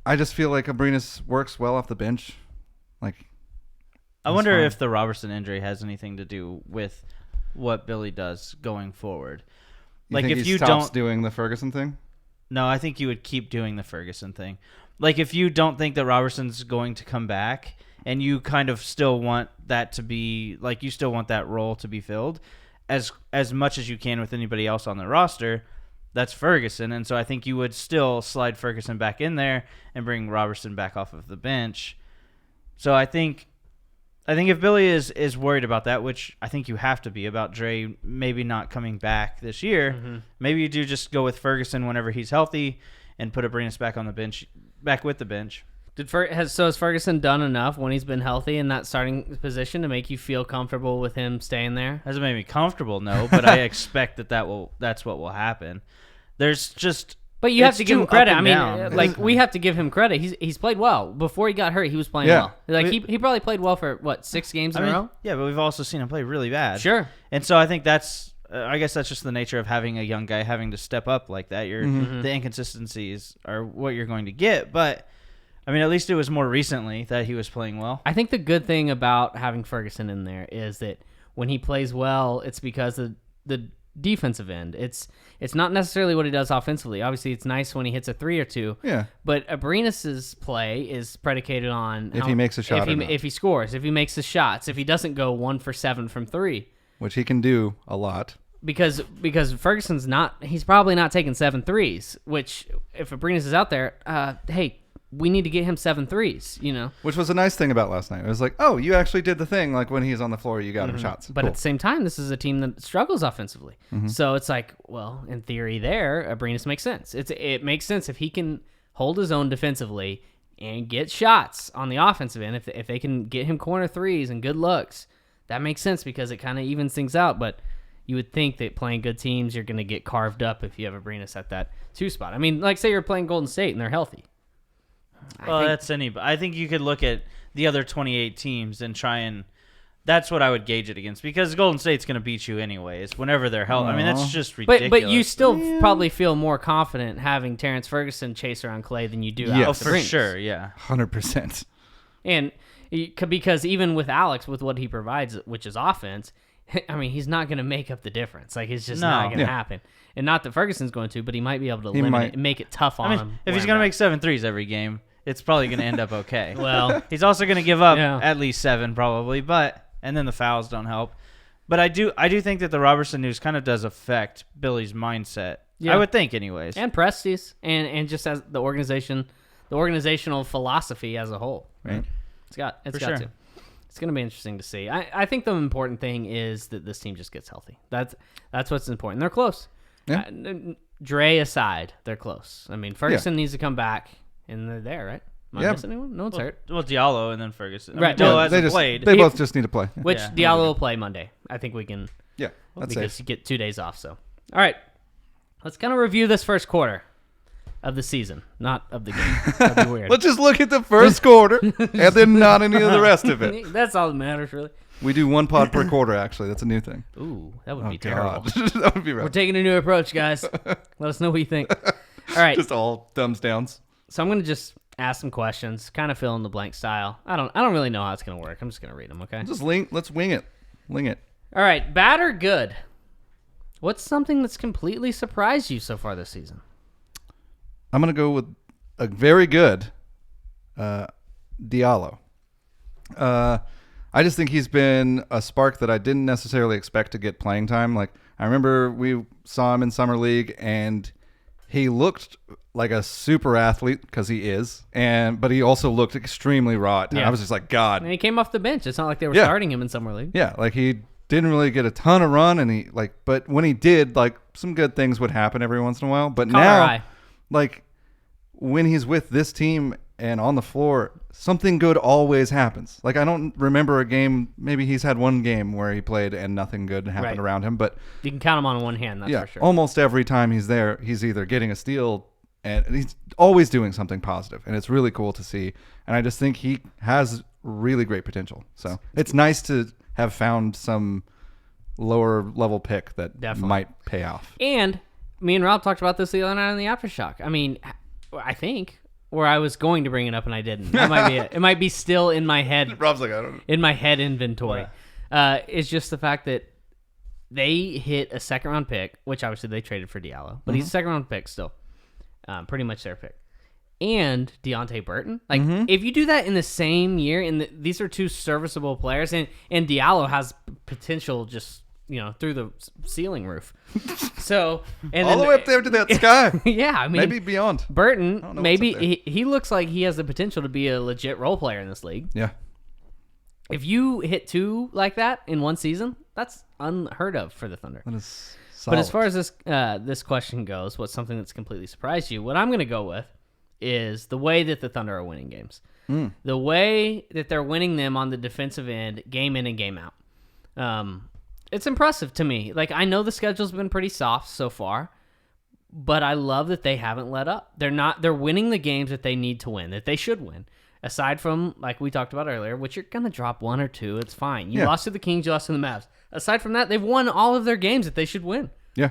I just feel like Abrines works well off the bench. Like I wonder if the Roberson injury has anything to do with what Billy does going forward. Like if you stops doing the Ferguson thing? No, I think you would keep doing the Ferguson thing. Like if you don't think that Roberson's going to come back and you kind of still want that to be like you still want that role to be filled as much as you can with anybody else on the roster, that's Ferguson. And so I think you would still slide Ferguson back in there and bring Roberson back off of the bench. So I think if Billy is worried about that, which I think you have to be about Dre maybe not coming back this year, maybe you do just go with Ferguson whenever he's healthy and put Abrines back on the bench, back with the bench. Has Ferguson done enough when he's been healthy in that starting position to make you feel comfortable with him staying there? Hasn't made me comfortable, no, but I expect that's what will happen. There's just... But you have to give him credit. I mean, like we have to give him credit. He's played well. Before he got hurt, he was playing well. Like he probably played well for 6 games in a row. Yeah, but we've also seen him play really bad. Sure. And so I think that's I guess that's just the nature of having a young guy having to step up like that. The inconsistencies are what you're going to get. But I mean, at least it was more recently that he was playing well. I think the good thing about having Ferguson in there is that when he plays well, it's because of the defensive end. It's not necessarily what he does offensively. Obviously, it's nice when he hits a 3 or 2. Yeah. But Abrines' play is predicated on if he makes a shot, if he scores, if he makes the shots, if he doesn't go 1 for 7 from 3, which he can do a lot. Because Ferguson's he's probably not taking 7 threes. Which if Abrines is out there, hey, we need to get him 7 threes, you know. Which was a nice thing about last night. It was like, oh, you actually did the thing. Like when he's on the floor, you got him shots. But at the same time, this is a team that struggles offensively. So it's like, well, in theory there, Abrines makes sense. It makes sense if he can hold his own defensively and get shots on the offensive end. If they can get him corner threes and good looks, that makes sense because it kind of evens things out. But you would think that playing good teams, you're going to get carved up if you have Abrines at that 2 spot. I mean, like say you're playing Golden State and they're healthy. I think you could look at the other 28 teams and try and that's what I would gauge it against because Golden State's going to beat you anyways whenever they're healthy. I mean, that's just ridiculous. But you still probably feel more confident having Terrence Ferguson chase around Clay than you do Alex for Abrines. Sure, yeah. 100%. And because even with Alex, with what he provides, which is offense, I mean, he's not going to make up the difference. Like, it's just not going to happen. And not that Ferguson's going to, but he might be able to limit it and make it tough on him. If he's going to make 7 threes every game, it's probably going to end up okay. Well, He's also going to give up Yeah. at least 7 probably, and then the fouls don't help. But I do think that the Roberson news kind of does affect Billy's mindset. Yeah. I would think anyways. and Presti's, and just as the organizational philosophy as a whole. Right. It's got For to. sure. It's going to be interesting to see. I think the important thing is that this team just gets healthy. That's what's important. They're close. Yeah. Dre aside, they're close. I mean, Ferguson needs to come back, and they're there, right? Am I Yeah. missing anyone? No one's hurt. Well, Diallo and then Ferguson. Right. Diallo Yeah, hasn't played. They both just need to play. Which Yeah. Diallo will play Monday. I think we can, Yeah, that's because safe. you get 2 days off. So, all right, let's kind of review this first quarter of the season, not of the game. That'd be weird. Let's just look at the first quarter and then not any of the rest of it. That's all that matters, really. We do 1 pod per quarter, actually. That's a new thing. Ooh, that would Oh, be terrible. God. That would be We're rough. taking a new approach, guys. Let us know what you think. All right, Just all thumbs downs. so I'm gonna just ask some questions, kind of fill in the blank style. I don't really know how it's gonna work. I'm just gonna read them, okay? Let's wing it. Wing it. All right, bad or good? What's something that's completely surprised you so far this season? I'm going to go with a very good Diallo. I just think he's been a spark that I didn't necessarily expect to get playing time. Like, I remember we saw him in Summer League, and he looked like a super athlete, because he is, but he also looked extremely raw. And Yeah. I was just like, God. And he came off the bench. It's not like they were Yeah. starting him in Summer League. Yeah, like he didn't really get a ton of run, and but when he did, like, some good things would happen every once in a while. But Caught our now, eye. like, when he's with this team and on the floor, something good always happens. Like, I don't remember a game. Maybe he's had one game where he played and nothing good happened Right. around him. But You can count him on one hand, that's yeah, for sure. almost every time he's there, he's either getting a steal, and he's always doing something positive, and it's really cool to see. And I just think he has really great potential. So it's nice to have found some lower level pick that Definitely. might pay off. And me and Rob talked about this the other night on the Aftershock. I mean, I think, or I was going to bring it up and I didn't. That might be it. It might be still in my head. Rob's like, I don't know. In my head inventory. It's just the fact that they hit a second round pick, which obviously they traded for Diallo, but he's a second round pick still. Pretty much their pick. And Deontay Burton. Like, if you do that in the same year, and these are 2 serviceable players, and Diallo has potential just, through the ceiling roof. So, and All the way up there to that sky. Yeah, I mean, Maybe beyond. Burton, know what's maybe up there. he looks like he has the potential to be a legit role player in this league. Yeah. If you hit 2 like that in one season, that's unheard of for the Thunder. That is solid. But as far as this question goes, what's something that's completely surprised you? What I'm going to go with is the way that the Thunder are winning games. The way that they're winning them on the defensive end, game in and game out. It's impressive to me. Like, I know the schedule's been pretty soft so far, but I love that they haven't let up. They're winning the games that they need to win, that they should win. Aside from, like we talked about earlier, which you're going to drop 1 or 2, it's fine. You Yeah. lost to the Kings, you lost to the Mavs. Aside from that, they've won all of their games that they should win. Yeah.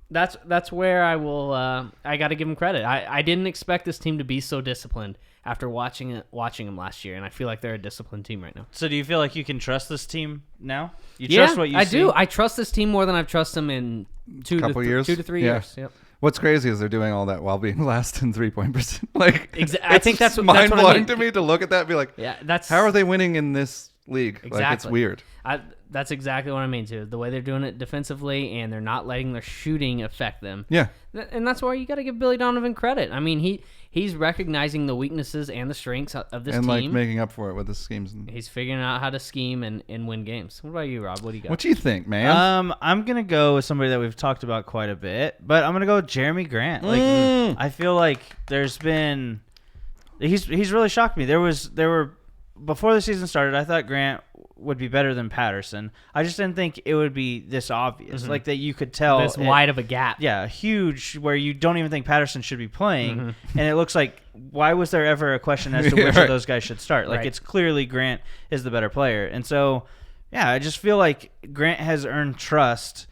That's where I will. I got to give them credit. I didn't expect this team to be so disciplined after watching them last year, and I feel like they're a disciplined team right now. So do you feel like you can trust this team now? You Yeah, trust what you I see? do. I trust this team more than I've trusted them in 2 Couple to years? 2 to 3 Yeah. years. Yep. What's crazy is they're doing all that while being last in 3-point percent. Like, I think that's what I mind blowing mean. to me to look at that and be like, Yeah, that's how are they winning in this league? Exactly. Like, it's weird. That's exactly what I mean too. The way they're doing it defensively, and they're not letting their shooting affect them. Yeah. And that's why you got to give Billy Donovan credit. I mean, he's recognizing the weaknesses and the strengths of this And team. like making up for it with the schemes. He's figuring out how to scheme and win games. What about you, Rob? What do you got? What do you think, man? I'm gonna go with somebody that we've talked about quite a bit, but I'm gonna go with Jeremy Grant. Like, I feel like he's really shocked me. There were before the season started, I thought Grant would be better than Patterson. I just didn't think it would be this obvious, like that you could tell This wide of a gap. Yeah, huge, where you don't even think Patterson should be playing, and it looks like, why was there ever a question as to which Right. of those guys should start? Like, Right. it's clearly Grant is the better player, and so yeah, I just feel like Grant has earned trust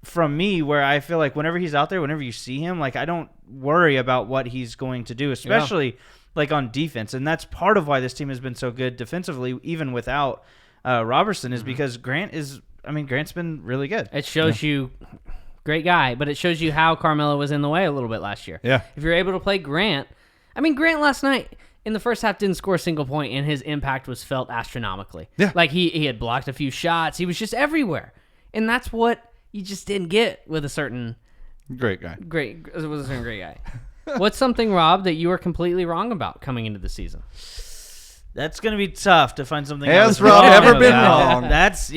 from me, where I feel like whenever he's out there, whenever you see him, like, I don't worry about what he's going to do, especially like on defense, and that's part of why this team has been so good defensively, even without Roberson, is because Grant's been really good. It shows you, great guy, but it shows you how Carmelo was in the way a little bit last year. Yeah. If you're able to play Grant I mean, Grant last night in the first half didn't score a single point, and his impact was felt astronomically. Yeah. Like, he had blocked a few shots. He was just everywhere. And that's what you just didn't get with a certain Great guy. great guy. What's something, Rob, that you were completely wrong about coming into the season? That's gonna be tough to find something. Has I was Rob wrong ever been about. wrong? That's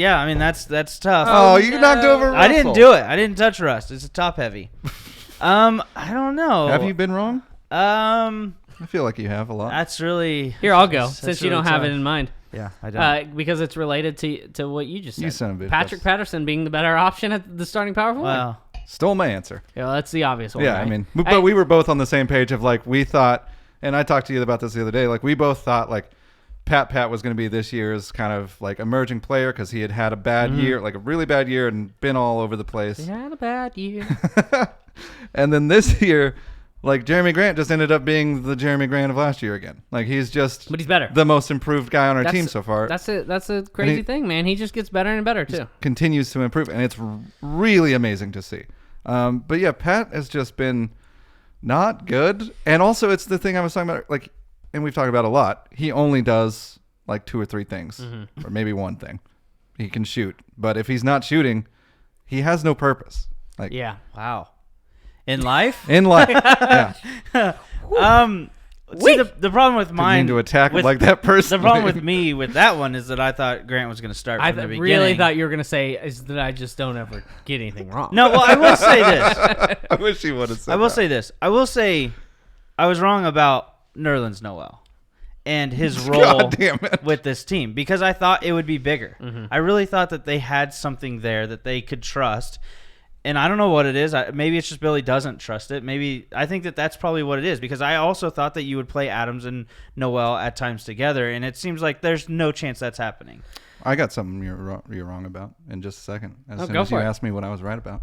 tough. Oh, you knocked over Russell. I didn't do it. I didn't touch Rust. It's a top heavy. I don't know. Have you been wrong? I feel like you have a lot. That's really. Here, I'll go, that's since you really don't have tough. it in mind. Yeah, I don't. Because it's related to what you just said. You son of a bitch. Patrick Patterson being the better option at the starting power forward. Wow. Stole my answer. Yeah, well, that's the obvious one. Yeah, right? I mean, but we were both on the same page of like, we thought, and I talked to you about this the other day, like we both thought like Pat was going to be this year's kind of like emerging player because he had a bad year, like a really bad year, and been all over the place. He had a bad year. And then this year, like Jeremy Grant just ended up being the Jeremy Grant of last year again. Like he's just, But he's better. the most improved guy on our team so far. That's a crazy thing, man. He just gets better and better too. Continues to improve, and it's really amazing to see. But yeah, Pat has just been not good, and also it's the thing I was talking about, like, and we've talked about a lot. He only does like 2 or 3 things, or maybe one thing. He can shoot, but if he's not shooting, he has no purpose. Like, Yeah. Wow. In life? in life, yeah. See, the problem with mine Mean to attack him with, like that person. The problem with me with that one is that I thought Grant was going to start I from the beginning. really thought you were gonna say is that I just don't ever get anything wrong. No, well, I will say this. I wish he would have said I will that. say this. I will say I was wrong about Nerlens Noel and his role God damn it. with this team because I thought it would be bigger. I really thought that they had something there that they could trust. And I don't know what it is. Maybe it's just Billy doesn't trust it. Maybe I think that that's probably what it is because I also thought that you would play Adams and Noel at times together, and it seems like there's no chance that's happening. I got something you're wrong about in just a second. As soon go as you for it. ask me what I was right about.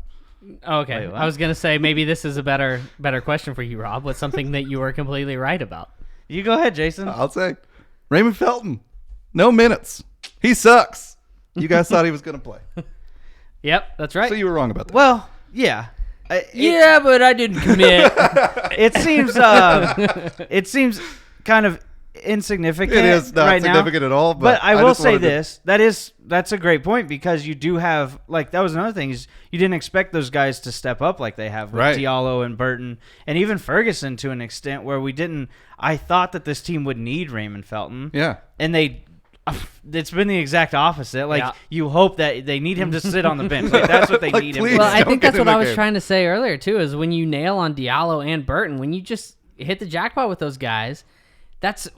Okay. Wait, what? I was gonna say maybe this is a better question for you, Rob. What's something that you were completely right about? You go ahead, Jason. I'll say Raymond Felton. No minutes. He sucks. You guys thought he was going to play. Yep, that's right. So you were wrong about that. Well, yeah. Yeah, but I didn't commit. It seems kind of insignificant. It is not right significant now. at all. But I will just say wanted to- this: that's a great point because you do have that was another thing is you didn't expect those guys to step up like they have with Right. Diallo and Burton and even Ferguson to an extent where we didn't. I thought that this team would need Raymond Felton. Yeah. And it's been the exact opposite. Like Yeah. you hope that they need him to sit on the bench. Like that's what they Like, need him. please. For. Well, I Don't think get that's in what the I was game. trying to say earlier too. Is when you nail on Diallo and Burton, when you just hit the jackpot with those guys, that's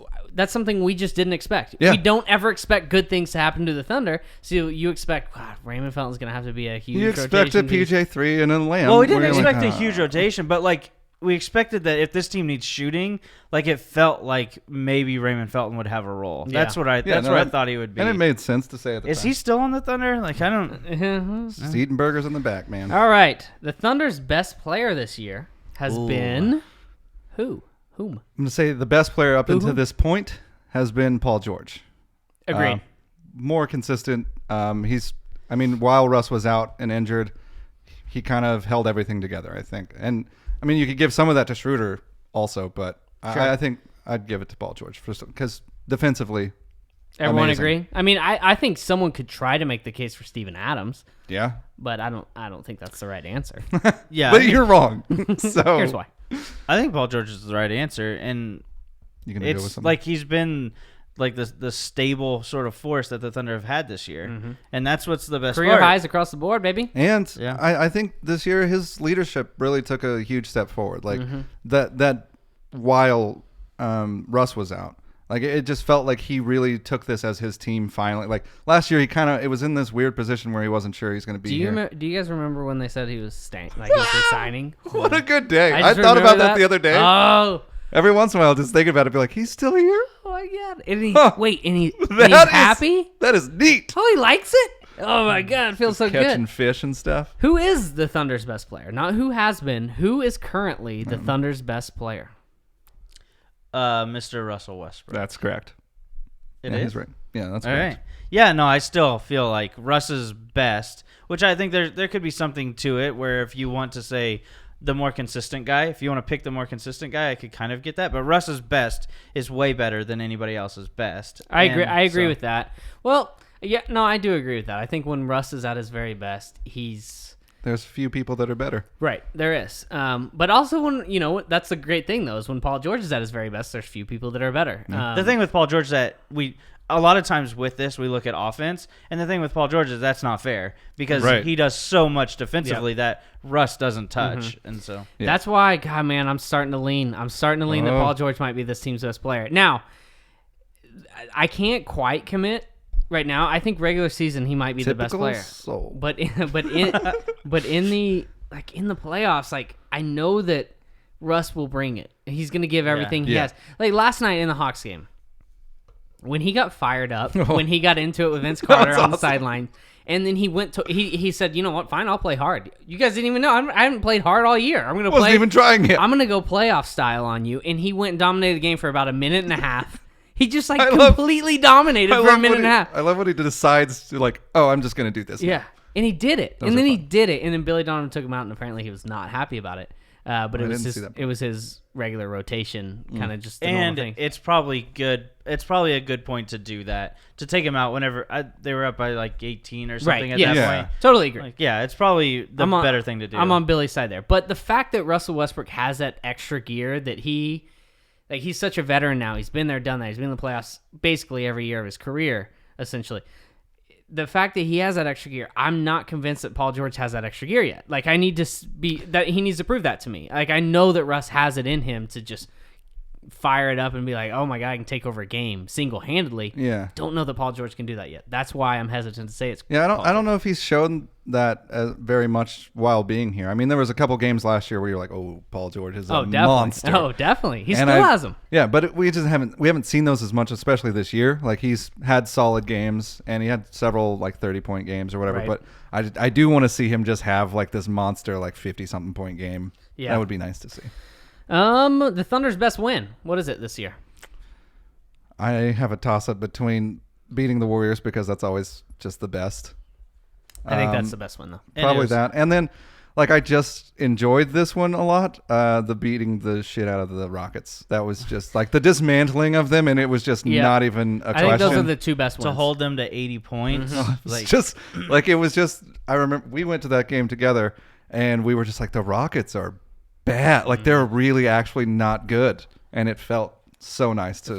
something we just didn't expect. Yeah. We don't ever expect good things to happen to the Thunder. So you expect Raymond Felton's going to have to be a huge. You expected rotation piece. PJ3 and then Lamb. Well, we didn't where you're expect like, a huge rotation, but like we expected that if this team needs shooting, like it felt like maybe Raymond Felton would have a role. Yeah. That's what I. Yeah, That's no, what I that- thought he would be. And it made sense to say at the Is time. he still on the Thunder? Like I don't. Uh-huh. Eating burgers in the back, man. All right, the Thunder's best player this year has been whom? I'm going to say the best player up into this point has been Paul George. Agreed. More consistent. While Russ was out and injured, he kind of held everything together, I think. And, I mean, you could give some of that to Schroeder also, but I think I'd give it to Paul George because defensively, Everyone amazing. agree? I mean, I think someone could try to make the case for Steven Adams, Yeah. but I don't think that's the right answer. Yeah, But you're wrong. So Here's why. I think Paul George is the right answer, and you can go with it's something. like he's been like the stable sort of force that the Thunder have had this year, and that's what's the best Career part. highs across the board, baby. And Yeah. I think this year his leadership really took a huge step forward. Like that while Russ was out, like it just felt like he really took this as his team finally. Like last year, it was in this weird position where he wasn't sure he's going to be here. Do you guys remember when they said he was staying, like he was resigning? What a good day! I just thought about remember that the other day. Oh, Every once in a while, just thinking about it, be like, he's still here. oh my god! And he, Huh. wait, and he's That is- happy? That is neat. Oh, he likes it. Oh my god, it feels so Catching good. fish and stuff. Who is the Thunder's best player? Not who has been. Who is currently the Thunder's best player? Mr. Russell Westbrook. That's correct. It yeah, is? he's right. Yeah, that's All correct. right. Yeah, no, I still feel like Russ's best, which I think there could be something to it where if you want to say the more consistent guy. If you want to pick the more consistent guy, I could kind of get that. But Russ's best is way better than anybody else's best. I agree with that. Well, yeah, no, I do agree with that. I think when Russ is at his very best, There's few people that are better. Right, there is. But also when, that's the great thing, though, is when Paul George is at his very best, there's few people that are better. The thing with Paul George is that a lot of times with this, we look at offense, and the thing with Paul George is that's not fair because he does so much defensively that Russ doesn't touch, and so that's why, God, man, I'm starting to lean that Paul George might be this team's best player. Now, I can't quite commit right now. I think regular season he might be the best player, soul. but in the playoffs, like I know that Russ will bring it. He's gonna give everything he has. Like last night in the Hawks game, when he got fired up, when he got into it with Vince Carter on the sideline, and then he said, you know what, fine, I'll play hard. You guys didn't even know I haven't played hard all year. Wasn't even trying it. I'm gonna go playoff style on you, and he went and dominated the game for about a minute and a half. He just completely dominated for a minute and a half. I love when he decides to I'm just gonna do this. Yeah, and he did it, and then Billy Donovan took him out, and apparently he was not happy about it. But it was his regular rotation, kind of just the normal thing. It's probably good. It's probably a good point to do that, to take him out whenever they were up by 18 or something at that point. Totally agree. It's probably the better thing to do. I'm on Billy's side there. But the fact that Russell Westbrook has that extra gear, that he's such a veteran now. He's been there, done that. He's been in the playoffs basically every year of his career, essentially. The fact that he has that extra gear, I'm not convinced that Paul George has that extra gear yet. Like, he needs to prove that to me. Like, I know that Russ has it in him to just fire it up and be like, oh my God, I can take over a game single-handedly. Yeah. Don't know that Paul George can do that yet. That's why I'm hesitant to say it's I don't know if he's shown that very much while being here. I mean, there was a couple games last year where you're like, oh, Paul George is a monster. Oh, definitely. He still has them. Yeah, but we haven't seen those as much, especially this year. Like, he's had solid games, and he had several 30-point games or whatever. Right. But I do want to see him just have this monster 50-something point game. Yeah, that would be nice to see. The Thunder's best win. What is it this year? I have a toss-up between beating the Warriors because that's always just the best. I think that's the best one, though. Probably that. And then, I just enjoyed this one a lot. The beating the shit out of the Rockets. That was just the dismantling of them, and it was just not even a question. I think those are the two best ones. To hold them to 80 points. Mm-hmm. It was just, I remember we went to that game together, and we were just the Rockets are bad. They're really actually not good. And it felt so nice to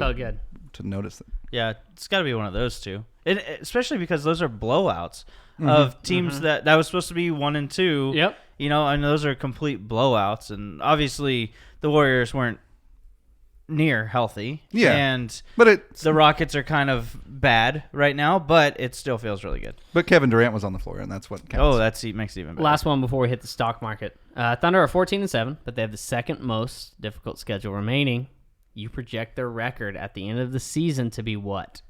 notice it. Yeah, it's got to be one of those two. Especially because those are blowouts of teams that was supposed to be 1 and 2. Yep. And those are complete blowouts. And obviously the Warriors weren't near healthy. Yeah. But the Rockets are kind of bad right now, but it still feels really good. But Kevin Durant was on the floor, and that's what counts. Oh, makes it even better. Last one before we hit the stock market. Thunder are 14-7, but they have the second most difficult schedule remaining. You project their record at the end of the season to be what?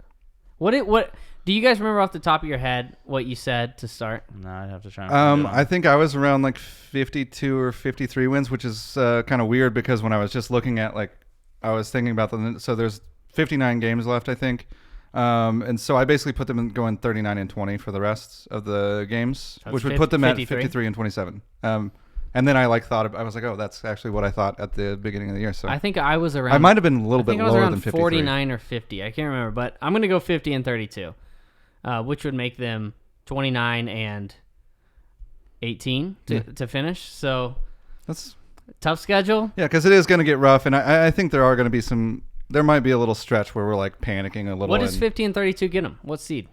What do you guys remember off the top of your head what you said to start? No, I'd have to try. I think I was around 52 or 53 wins, which is kind of weird because when I was just looking at I was thinking about so there's 59 games left, I think. And so I basically put them in going 39 and 20 for the rest of the games, which would put them 53. At 53 and 27. And then I I was like, oh, that's actually what I thought at the beginning of the year. So I think I was around. I might have been a little bit lower than 53. 49 or 50. I can't remember, but I'm going to go 50 and 32, which would make them 29 and 18 to finish. So that's tough schedule. Yeah, because it is going to get rough, and I think there are going to be there might be a little stretch where we're panicking a little. What does 50 and 32 get them? What seed?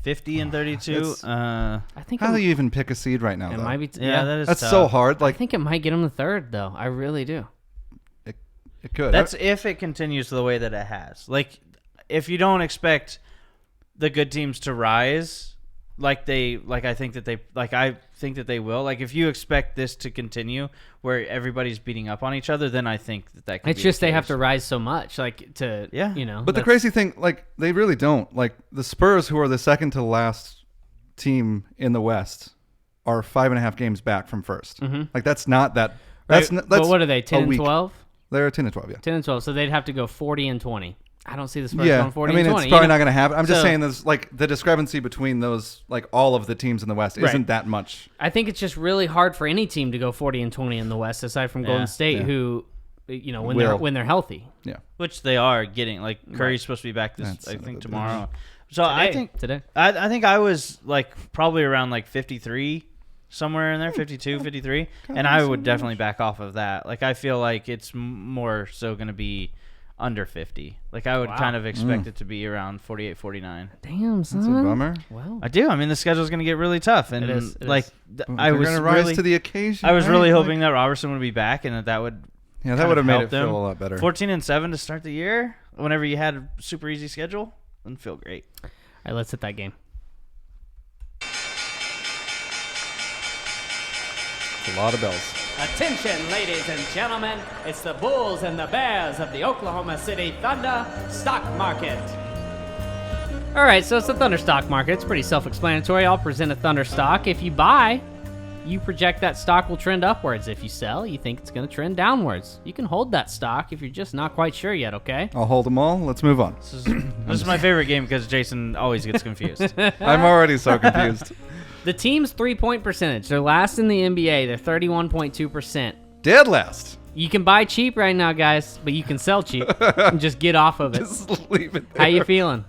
50 and 32. I think. How do you even pick a seed right now? It might be. That is. That's tough. so hard. I think it might get them the third, though. I really do. It could. That's if it continues the way that it has. If you don't expect the good teams to rise, I think that they will. If you expect this to continue, where everybody's beating up on each other, then I think that could. It's just they have to rise so much, But the crazy thing, they really don't. The Spurs, who are the second to last team in the West, are 5.5 games back from first. Mm-hmm. That's not that. That's but what are they? 10 and 12. They're 10 and 12. Yeah. 10 and 12. So they'd have to go 40 and 20. I don't see the Spurs going 40 I mean, and 20. it's probably not going to happen. I'm just So- saying there's like the discrepancy between those, like all of the teams in the West isn't that much. I think it's just really hard for any team to go 40 and 20 in the West, aside from Golden State, who, when they're healthy. Yeah. Which they are getting. Like Curry's supposed to be back I think tomorrow. So Today. I think I was like probably around like 53, somewhere in there, 52, 53, and I would definitely back off of that. Like I feel like it's more so going to be under 50. Like I would kind of expect it to be around 48, 49. Damn, son. That's a bummer. Well, I do. I mean, the schedule's going to get really tough, and It is. I was going to rise really to the occasion. I was right? really Like- hoping that Roberson would be back, and that would that would have made help it them. feel a lot better. 14-7 to start the year. Whenever you had a super easy schedule, wouldn't feel great. all right, let's hit that game. It's a lot of bells. Attention, ladies and gentlemen, it's the Bulls and the Bears of the Oklahoma City Thunder Stock Market. All right, so it's the Thunder stock market. It's pretty self-explanatory. I'll present a Thunder stock. If you buy, you project that stock will trend upwards. If you sell, you think it's going to trend downwards. You can hold that stock if you're just not quite sure yet, okay? I'll hold them all. Let's move on. This is my favorite game because Jason always gets confused. I'm already so confused. The team's three-point percentage. They're last in the NBA. They're 31.2%. Dead last. You can buy cheap right now, guys, but you can sell cheap and just get off of it. Just leave it there. How you feeling?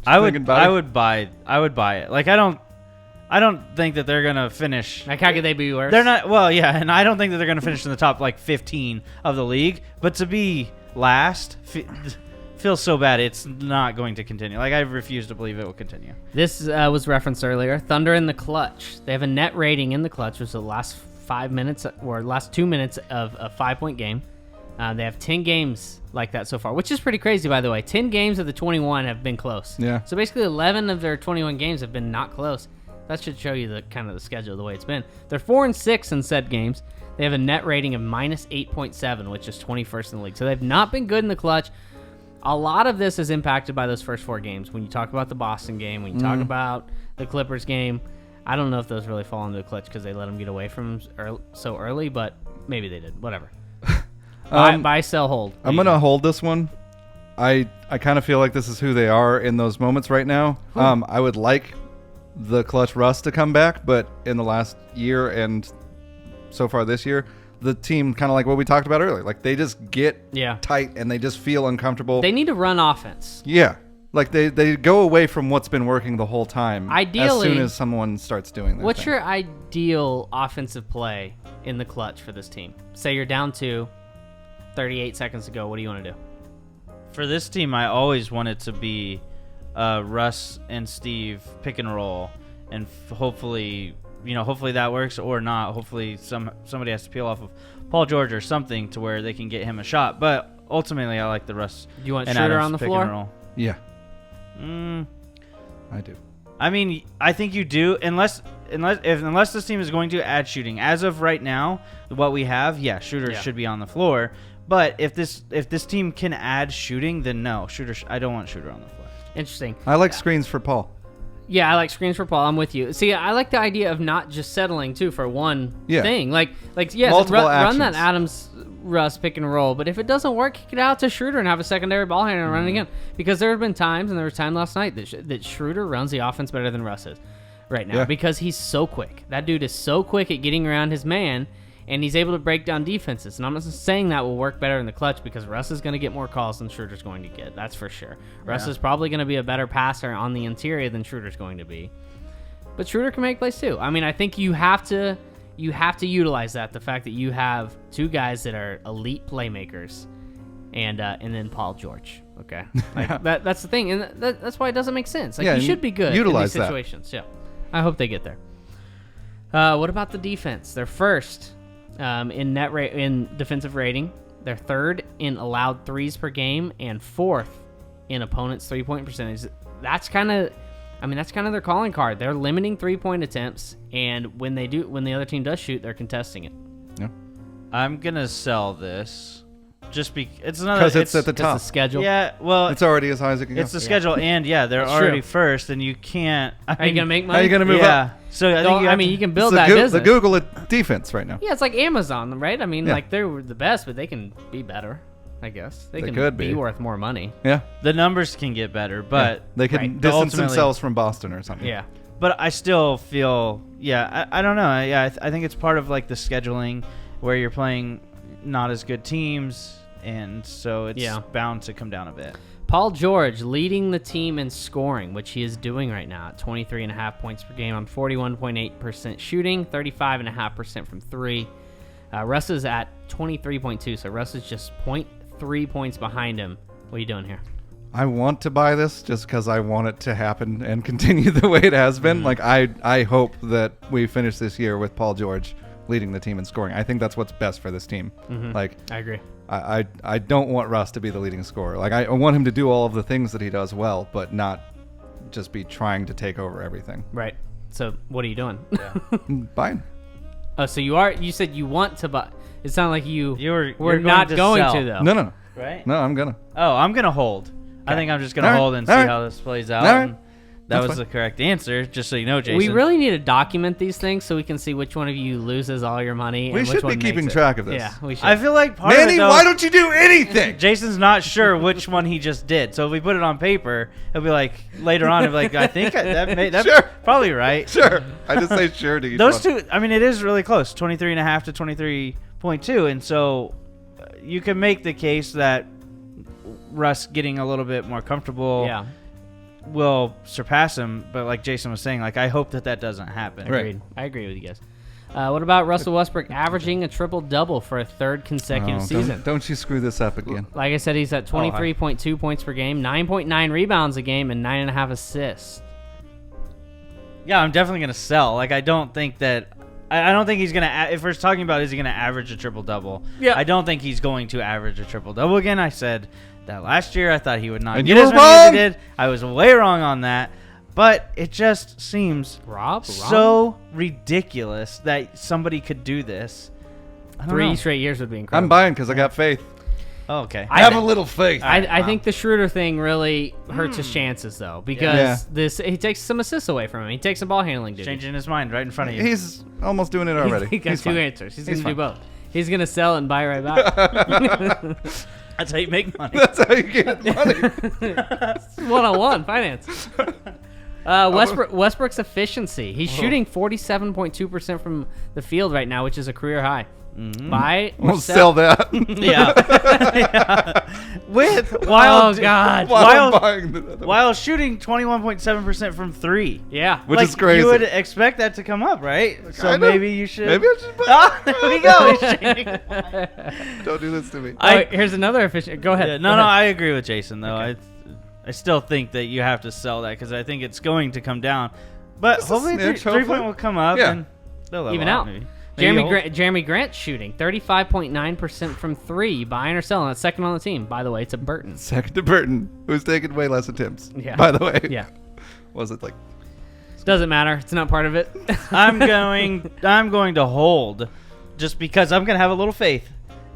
I thinking would about it? buy it. Like I don't think that they're gonna finish. Like, how could they be worse? They're not. Well, yeah, and I don't think that they're gonna finish in the top like 15 of the league. But to be last feels so bad. It's not going to continue. Like I refuse to believe it will continue. This was referenced earlier. Thunder in the clutch. They have a net rating in the clutch, which is the last 5 minutes or last 2 minutes of a 5-point game. They have 10 games like that so far, which is pretty crazy, by the way. 10 games of the 21 have been close. Yeah. So basically 11 of their 21 games have been not close. That should show you the kind of the schedule, the way it's been. They're 4-6 in said games. They have a net rating of minus 8.7, which is 21st in the league. So they've not been good in the clutch. A lot of this is impacted by those first 4 games. When you talk about the Boston game, when you talk about the Clippers game, I don't know if those really fall into the clutch because they let them get away from them so early, but maybe they did. Whatever. Buy, sell, hold. I'm going to hold this one. I kind of feel like this is who they are in those moments right now. I would like the clutch Russ to come back, but in the last year and so far this year, the team kind of like what we talked about earlier. Like they just get tight and they just feel uncomfortable. They need to run offense. Yeah. Like they go away from what's been working the whole time. Ideally, as soon as someone starts doing that. What's your ideal offensive play in the clutch for this team? Say you're down 2, 38 seconds to go. What do you want to do? For this team, I always want it to be Russ and Steve pick and roll, and hopefully that works or not. Hopefully somebody has to peel off of Paul George or something to where they can get him a shot. But ultimately, I like the Russ. You want and Schroeder Adams on the pick floor? and roll. Yeah. I do. I mean, I think you do, unless this team is going to add shooting. As of right now, what we have, Schroeder should be on the floor. But if this team can add shooting, then no, Schroeder. I don't want Schroeder on the floor. Interesting. I like screens for Paul. Yeah, I like screens for Paul. I'm with you. See, I like the idea of not just settling too for one thing. Like yes, multiple run that actions. Adams Russ pick and roll. But if it doesn't work, kick it out to Schroeder and have a secondary ball handler and run it again. Because there have been times, and there was time last night that Schroeder runs the offense better than Russ is right now because he's so quick. That dude is so quick at getting around his man. And he's able to break down defenses. And I'm not saying that will work better in the clutch because Russ is going to get more calls than Schroeder's going to get. That's for sure. Russ is probably going to be a better passer on the interior than Schroeder's going to be. But Schroeder can make plays too. I mean, I think you have to utilize that. The fact that you have 2 guys that are elite playmakers, and then Paul George. Okay, like that's the thing, and that's why it doesn't make sense. Like you should be good utilize in these situations. Yeah, I hope they get there. What about the defense? They're first. In defensive rating, they're 3rd in allowed threes per game and 4th in opponents' 3-point percentage. That's kind of their calling card. They're limiting 3-point attempts, and when the other team does shoot, they're contesting it. Yeah. I'm gonna sell this, just because it's at the top. It's the schedule. Yeah, well, It's already as high as it can go. it's the schedule, and they're That's already true. first, and you can't. Are you gonna make money? How are you going to move up? So I think you can build It's that the business. Google defense right now. Yeah, it's like Amazon, right? I mean, Yeah. like they're the best, but they can be better. I guess. They They can could be be. worth more money. Yeah. The numbers can get better, but They could Right. distance Ultimately- themselves from Boston or something. Yeah. But I still feel, I don't know. Yeah, I think it's part of like the scheduling where you're playing not as good teams, and so it's bound to come down a bit. Paul George leading the team in scoring, which he is doing right now at 23.5 points per game on 41.8% shooting, 35.5% from three. Russ is at 23.2, so Russ is just 0.3 points behind him. What are you doing here? I want to buy this just because I want it to happen and continue the way it has been. Like I hope that we finish this year with Paul George leading the team in scoring. I think that's what's best for this team. Like I agree. I don't want Russ to be the leading scorer. Like I want him to do all of the things that he does well, but not just be trying to take over everything. Right. So what are you doing? Fine. Oh, so you said you want to buy. It sounded like You're we're not going sell, to though. No. right? No, I'm gonna. Oh, I'm gonna hold. I think I'm just gonna All right. hold and see All right. how this plays out. All right. And that That's was fine. the correct answer, just so you know, Jason. We really need to document these things so we can see which one of you loses all your money. We and should which be one keeping makes track of it. this. Yeah, we should. I feel like part of Manny, it, though, why don't you do anything? Jason's not sure which one he just did. So if we put it on paper, he'll be like later on. He'll be like, I think that's Sure. probably right. Sure. I just say sure to each Those one. two, I mean, it is really close, 23.5 to 23.2, and so you can make the case that Russ getting a little bit more comfortable will surpass him. But like Jason was saying, like I hope that doesn't happen. Right. Agreed. I agree with you guys. What about Russell Westbrook averaging a triple-double for a third consecutive season? Don't you screw this up again. Like I said, he's at 23.2 points per game, 9.9 rebounds a game, and 9.5 assists. Yeah, I'm definitely gonna sell. Like I don't think that. I don't think he's gonna. If we're talking about is he gonna average a triple double? Yeah. I don't think he's going to average a triple double again. I said that last year. I thought he would not And get you as were many as wrong! he did. I was way wrong on that. But it just seems so ridiculous that somebody could do this. I don't 3 know. straight years would be incredible. I'm buying because I got faith. Oh, okay. Have a little faith. I think the Schroeder thing really hurts his chances, though, because he takes some assists away from him. He takes some ball handling duty. Changing his mind right in front of you. He's almost doing it already. He got He's two fine. answers. He's He's going to do fine. both. He's going to sell and buy right back. That's how you make money. That's how you get money. One-on-one finance. Westbrook's efficiency. He's shooting 47.2% from the field right now, which is a career high. Buy or We'll sell that. Yeah. With while While I'm buying the other one. while shooting 21.7% from three. Yeah. Which is crazy. You would expect that to come up, right? So Kinda. maybe you should. Maybe I should buy Ah, there we go. Don't do this to me. Here's another efficient. Go ahead. Yeah, Go no, ahead. I agree with Jason though. I still think that you have to sell that because I think it's going to come down. But Just a hopefully snitch, 3 point hopefully. will come up Yeah. and they'll level Even out. Maybe. Jeremy Grant's shooting 35.9% from three. Buying or selling? That's second on the team. By the way, it's a Burton. Second to Burton, who's taking way less attempts. Yeah. By the way. Yeah. Was it like Doesn't matter. It's not part of it. I'm going to hold just because I'm going to have a little faith.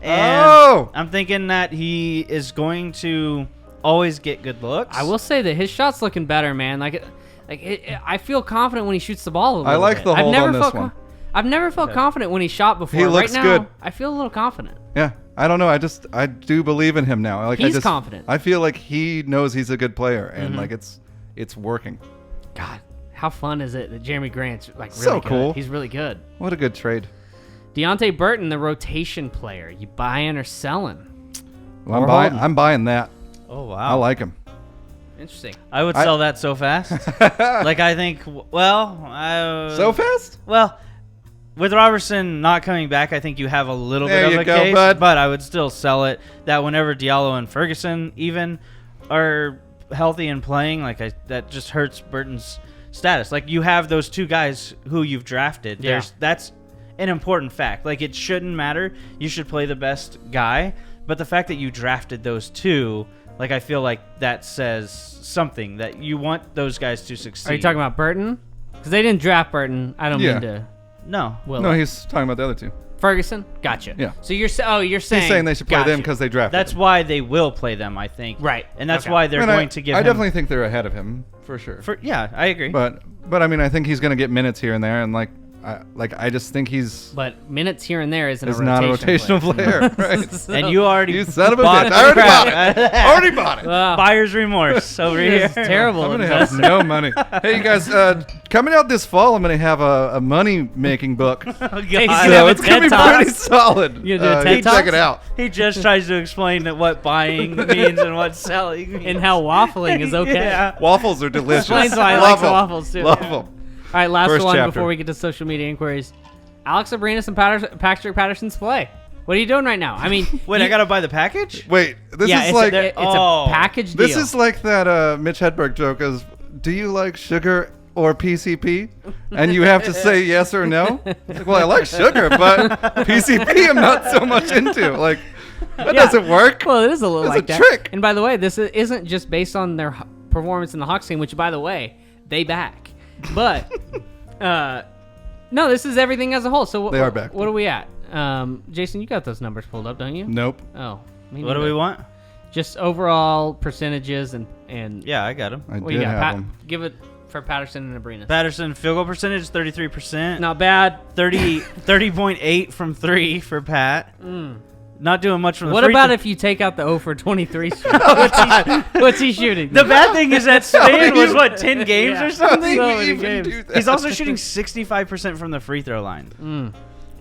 And Oh! I'm thinking that he is going to always get good looks. I will say that his shot's looking better, man. I feel confident when he shoots the ball a little I like bit. the hold on this one. I've never felt confident when he shot before. He looks right now, good. I feel a little confident. Yeah. I don't know. I do believe in him now. Like He's I just, confident. I feel like he knows he's a good player and like it's working. God, how fun is it that Jeremy Grant's like really So good? cool. He's really good. What a good trade. Deontay Burton, the rotation player. You buying or selling? Well, Or holding. I'm buying that. Oh wow. I like him. Interesting. I would sell that so fast. Like I think So fast? Well, with Robertson not coming back, I think you have a little There bit you of a go, case, bud. but I would still sell it that whenever Diallo and Ferguson even are healthy and playing, that just hurts Burton's status. Like you have those two guys who you've drafted. Yeah. That's an important fact. Like it shouldn't matter. You should play the best guy, but the fact that you drafted those two, like I feel like that says something that you want those guys to succeed. Are you talking about Burton? Because they didn't draft Burton. I don't Yeah. mean to. No. No, he's talking about the other two. Ferguson? Gotcha. Yeah. So you're saying He's saying they should play them gotcha. because they drafted That's him. why they will play them, I think. Right. And that's Okay. why they're I mean, going to give I him... definitely think they're ahead of him for sure. Yeah, I agree. But I mean, I think he's going to get minutes here and there, and like I just think he's But minutes here and there isn't not a rotational player. Right? So- And you already You son of a bought bitch! the I already crap. bought it. Already bought it. Buyer's remorse over here. It's terrible. I'm gonna have no money. Hey, you guys, coming out this fall, I'm gonna have a money making book. Oh, God. Hey, So it's gonna be TED pretty Talks? solid. You gonna do a TED check Talks? it out. He just tries to explain that what buying means and what selling means. And how waffling is okay. Yeah. Waffles are delicious. Explains why I Love like the 'em. waffles, too. Love Yeah. them. All right, last First one chapter. before we get to social media inquiries. Alex Abrines and Patrick Patterson's play. What are you doing right now? I mean, Wait, I gotta buy the package? Wait, this yeah, is it's, like it's Oh. a package deal. this is like that Mitch Hedberg joke is, do you like sugar or PCP? And you have to say yes or no. Like, well, I like sugar, but PCP I'm not so much into. Like, that Yeah. doesn't work. Well, it is a little It's like a that. trick. And by the way, this isn't just based on their performance in the Hawks game, which, by the way, they back. But no, this is everything as a whole. So They are back. What are we at? Jason, you got those numbers pulled up, don't you? Nope. Oh, me What do neither. we want? Just overall percentage and Yeah, I got him. I what you did got? have them. Give it for Patterson and Abrines. Patterson field goal percentage 33%. Not bad. 30.8 from 3 for Pat. Not doing much from the What free about throw. if you take out the 0 for 23 shoot? What's he shooting? The bad thing is that span was what 10 games Yeah. or something. So How do many you even games. do that? He's also shooting 65% from the free throw line.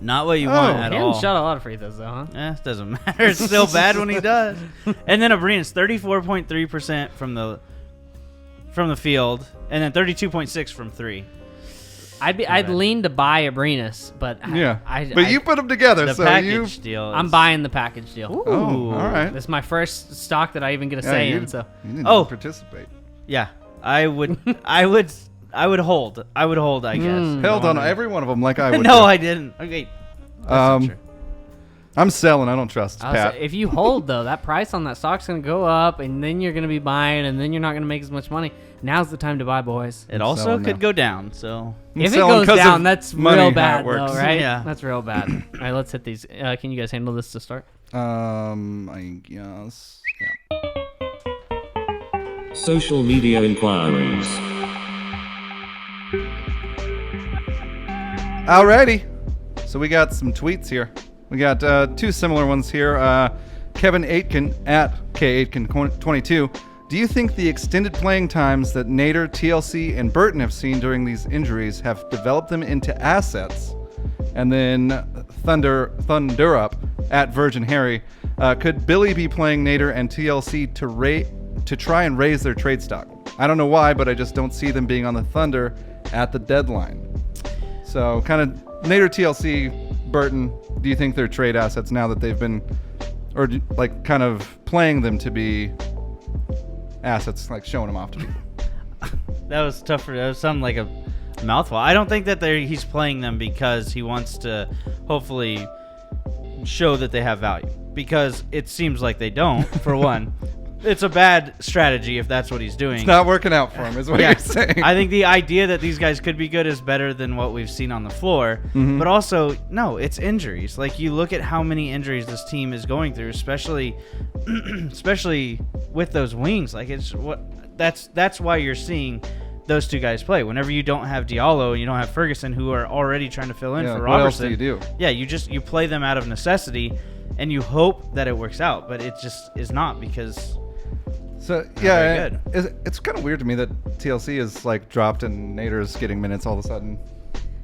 Not what you want at He all. hasn't shot a lot of free throws, though, huh? It doesn't matter. It's still bad when he does. And then Abrines 34.3% from the field, and then 32.6 from 3. I'd lean to buy Abrines, but Yeah. But you put them together, The so package you. deal. I'm is- buying the package deal. Oh, all right. This is my first stock that I even get a Yeah, say you, in. So you didn't Oh. participate. Yeah, I would. I would hold. I would hold. I guess. Held on every one of them like I would. No, do. I didn't. Okay. That's not true. I'm selling. I don't trust I was Pat. like, if you hold though, that price on that stock's gonna go up, and then you're gonna be buying, and then you're not gonna make as much money. Now's the time to buy, boys. It also selling could now. go down. So I'm If it selling goes 'cause down, of that's money, real how it bad, works. though, right? Yeah. That's real bad. All right, let's hit these. Can you guys handle this to start? I guess. Yeah. Social media inquiries. Alrighty. So we got some tweets here. We got two similar ones here. Kevin Aitken at KAitken22. Do you think the extended playing times that Nader, TLC, and Burton have seen during these injuries have developed them into assets? And then Thunder Up at Virgin Harry. Could Billy be playing Nader and TLC to try and raise their trade stock? I don't know why, but I just don't see them being on the Thunder at the deadline. So kind of Nader, TLC, Burton, do you think they're trade assets now that they've been, or like kind of playing them to be assets, like showing them off to people? that was tough. That sounded like a mouthful. I don't think that he's playing them because he wants to hopefully show that they have value. Because it seems like they don't. For one, it's a bad strategy if that's what he's doing. It's not working out for him, is what Yeah. you're saying. I think the idea that these guys could be good is better than what we've seen on the floor. But also, no, it's injuries. Like, you look at how many injuries this team is going through, especially with those wings. Like, that's why you're seeing those two guys play. Whenever you don't have Diallo and you don't have Ferguson, who are already trying to fill in Yeah, for what else Roberson. do you do? Yeah, you play them out of necessity, and you hope that it works out. But it just is not, because So very yeah, good. it's kind of weird to me that TLC is like dropped and Nader's getting minutes all of a sudden.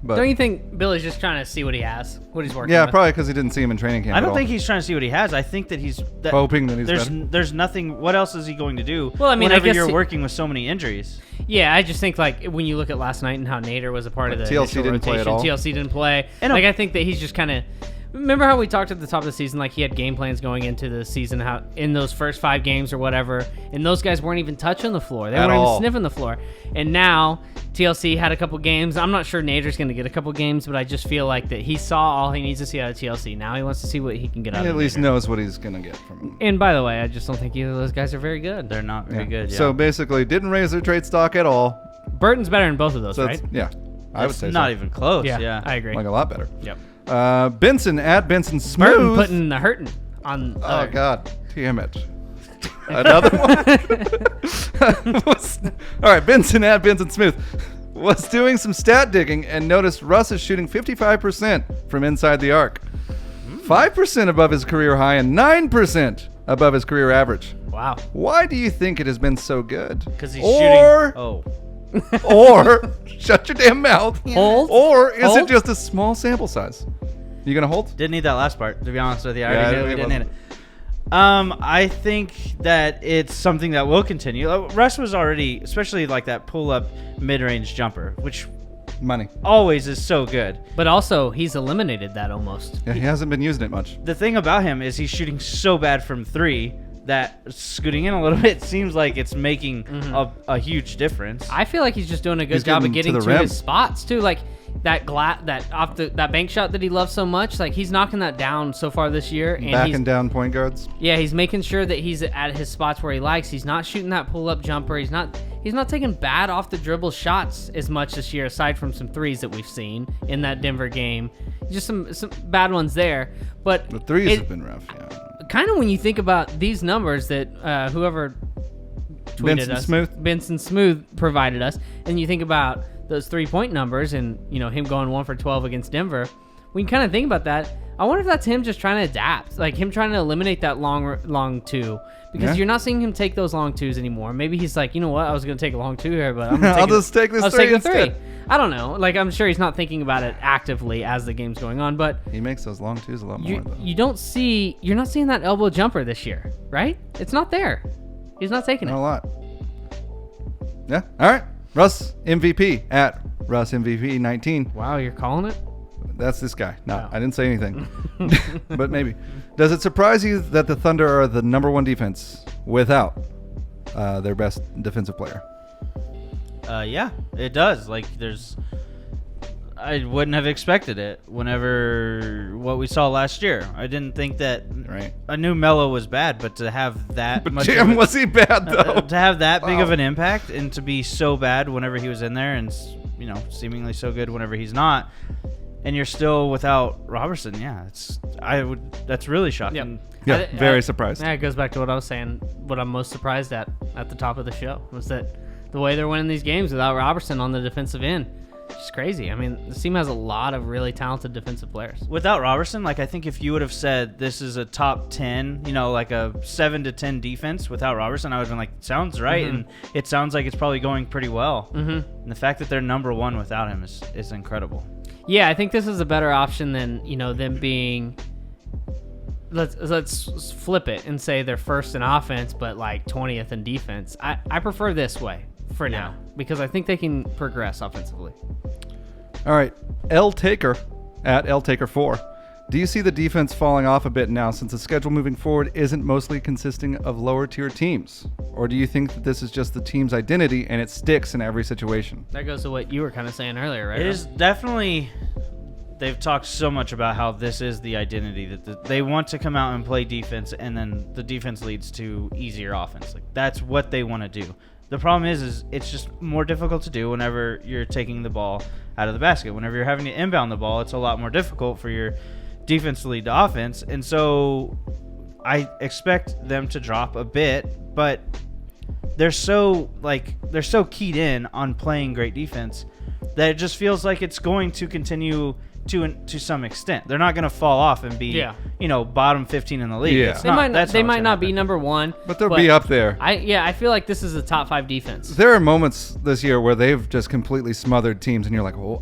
But Don't you think Billy's just trying to see what he has, what he's working yeah, with? probably because he didn't see him in training camp. I at don't all. think he's trying to see what he has. I think that he's Hoping that he's better. there's nothing. What else is he going to do? Well, I mean, I whenever guess you're he- working with so many injuries. Yeah, I just think like when you look at last night and how Nader was a part of the TLC initial didn't play at rotation, all. TLC didn't play. And Like I think that he's just kind of. Remember how we talked at the top of the season, like he had game plans going into the season, how in those first 5 games or whatever, and those guys weren't even touching the floor. They At weren't all. even sniffing the floor. And now TLC had a couple games. I'm not sure Nader's going to get a couple games, but I just feel like that he saw all he needs to see out of TLC. Now he wants to see what he can get out He of at least Nader. knows what he's gonna get from him. And by the way, I just don't think either of those guys are very good. They're not very good. Yeah. So basically, didn't raise their trade stock at all. Burton's better than both of those, So right? it's, yeah, I would It's say not so. even close. Yeah, Yeah. I agree. Like a lot better. Yep. Benson at Benson Smooth. Burton putting the hurting on. Oh God, damn it! Another one. All right, Benson at Benson Smooth. was doing some stat digging and noticed Russ is shooting 55% from inside the arc. 5% above his career high and 9% above his career average. Wow. Why do you think it has been so good? Because he's Or- shooting. Oh. Or, shut your damn mouth. Hold. Or is Hold. it just a small sample size? You going to hold? Didn't need that last part, to be honest with you. I Yeah, already knew it we didn't need wasn't. it. I think that it's something that will continue. Russ was already, especially like that pull-up mid-range jumper, which Money. always is so good. But also, he's eliminated that almost. Yeah, he hasn't been using it much. The thing about him is he's shooting so bad from three that scooting in a little bit seems like it's making a huge difference. I feel like he's just doing a good He's job of getting getting to to, the rim. his spots too. Like that that bank shot that he loves so much. Like he's knocking that down so far this year, and Backing down point guards. he's making sure that he's at his spots where he likes. He's not shooting that pull up jumper. He's not taking bad off the dribble shots as much this year, aside from some threes that we've seen in that Denver game. Just some bad ones there, but The threes have been rough, yeah. kind of when you think about these numbers that whoever tweeted Benson Smooth provided us, and you think about those 3-point numbers and him going 1 for 12 against Denver, when you kind of think about that, I wonder if that's him just trying to adapt, like him trying to eliminate that long two, because you're not seeing him take those long twos anymore. Maybe he's like, you know what, I was going to take a long two here, but I'm gonna I'll just take this I'll three take a three. instead. I don't know. Like, I'm sure he's not thinking about it actively as the game's going on, but He makes those long twos a lot more, though. you're not seeing that elbow jumper this year, right? It's not there. He's not taking Not a it. lot. Yeah. All right. Russ MVP at Russ MVP 19. Wow, you're calling it? That's this guy. No, No. I didn't say anything. But maybe. Does it surprise you that the Thunder are the number one defense without their best defensive player? Yeah, it does. Like, I wouldn't have expected it whenever what we saw last year. I didn't think that. Right. I knew Melo was bad, but to have that But much Jam, of a- was he bad, though? to have that big of Wow. an impact and to be so bad whenever he was in there and seemingly so good whenever he's not, and you're still without Roberson. Yeah, that's really shocking. Yeah, very surprised. Yeah, it goes back to what I was saying. What I'm most surprised at the top of the show was that the way they're winning these games without Roberson on the defensive end. It's crazy. I mean, the team has a lot of really talented defensive players. Without Roberson, like, I think if you would have said this is a top 10, like a 7 to 10 defense without Roberson, I would have been like, sounds right, and it sounds like it's probably going pretty well. And the fact that they're number one without him is incredible. Yeah, I think this is a better option than them being. Let's flip it and say they're first in offense, but like 20th in defense. I prefer this way for now because I think they can progress offensively. All right. L Taker at L Taker 4. Do you see the defense falling off a bit now since the schedule moving forward isn't mostly consisting of lower tier teams? Or do you think that this is just the team's identity and it sticks in every situation? That goes to what you were kind of saying earlier, right? It is definitely. They've talked so much about how this is the identity that they want to come out and play defense, and then the defense leads to easier offense. Like, that's what they want to do. The problem is it's just more difficult to do whenever you're taking the ball out of the basket. Whenever you're having to inbound the ball, it's a lot more difficult for your defense to lead to offense. And so I expect them to drop a bit, but they're so keyed in on playing great defense that it just feels like it's going to continue to some extent. They're not going to fall off and be bottom 15 in the league. Yeah. It's They not- might that's not, they what's might gonna not be happen. number one, But they'll be up there. I feel like this is a top 5 defense. There are moments this year where they've just completely smothered teams, and you're like, well,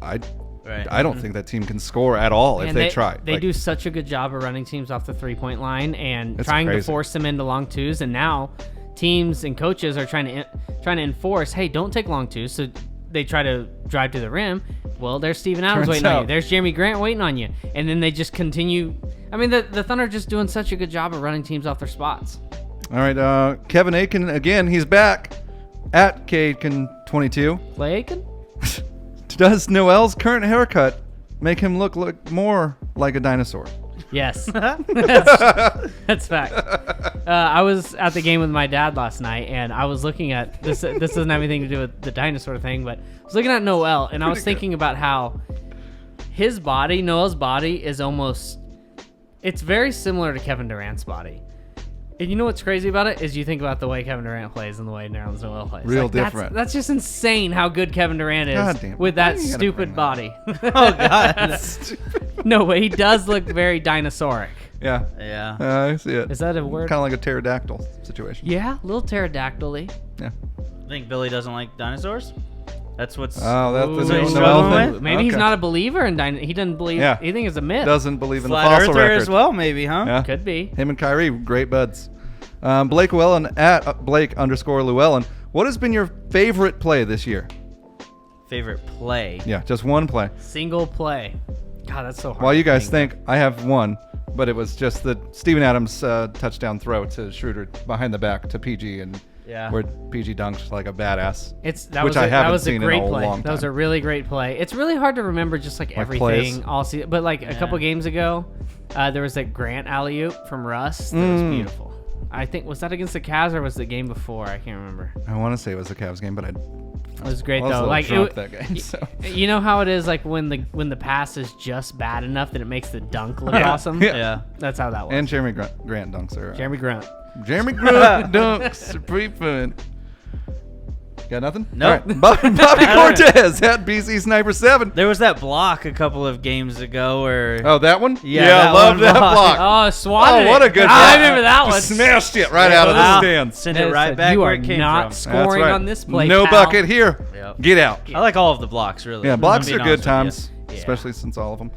Right. I don't think that team can score at all if And they try. They Like, do such a good job of running teams off the 3-point line and It's trying to crazy. force them into long twos. And now teams and coaches are trying to enforce, hey, don't take long twos. So they try to drive to the rim. Well, there's Steven Adams Turns waiting on out- you. There's Jeremy Grant waiting on you. And then they just continue. I mean, the Thunder are just doing such a good job of running teams off their spots. All right, Kevin Aiken, again, he's back at Aiken22. Play Aiken? Does Noel's current haircut make him look more like a dinosaur? Yes. That's fact. I was at the game with my dad last night, and I was looking at this. This doesn't have anything to do with the dinosaur thing, but I was looking at Noel, and I was thinking about how Noel's body is almost. It's very similar to Kevin Durant's body. And you know what's crazy about it is you think about the way Kevin Durant plays and the way Nerlens Noel plays. Real Like, that's- different. That's just insane how good Kevin Durant is God damn, with why that you gotta stupid bring body. Oh God. No, but he does look very dinosauric. Yeah. Yeah. I see it. Is that a word? Kind of like a pterodactyl situation. Yeah, a little pterodactyl-y. Yeah. I think Billy doesn't like dinosaurs. That's what's. Oh, that's Ooh. the He's Noel struggling thing. with? Maybe he's Okay. not a believer in he doesn't believe. Yeah. He thinks it's a myth. Doesn't believe in the Flat fossil Earther record. as well, maybe, huh? Yeah. Could be. Him and Kyrie, great buds. Blake Llewellyn at Blake_Llewellyn. What has been your favorite play this year? Favorite play. Yeah, just one play. Single play. God, that's so hard. While you to guys think, I have one, but it was just the Steven Adams touchdown throw to Schroeder behind the back to PG, and Yeah. where PG dunked like a badass. Which I haven't that was seen a in great a play. long That was time. a really great play. It's really hard to remember just like everything plays. all season. But like a couple games ago, there was that Grant alley-oop from Russ. That was beautiful. I think, was that against the Cavs or was the game before? I can't remember. I want to say it was the Cavs game, but I It was great was a though. little Like drunk that game. So. you know how it is like when the pass is just bad enough that it makes the dunk look Yeah. awesome. Yeah. Yeah. That's how that was. And Jeremy Grant dunks are. Jeremy Grant. Jeremy Grant dunks are pretty fun. Got nothing? Nope. All right. Bobby Cortez at BC Sniper 7. There was that block a couple of games ago where. Oh, that one? Yeah, I that love one that block. block. Oh, swatted Oh, what it. a good I block. remember that one. Smashed it right out of the Wow. stands. Send That it is right said, back you where are it came not from. That's scoring right. on this play. No pal. bucket here. Yep. Get out. I like all of the blocks, really. Yeah, blocks I'm are being good honest with times, you. Yeah. especially since all of them.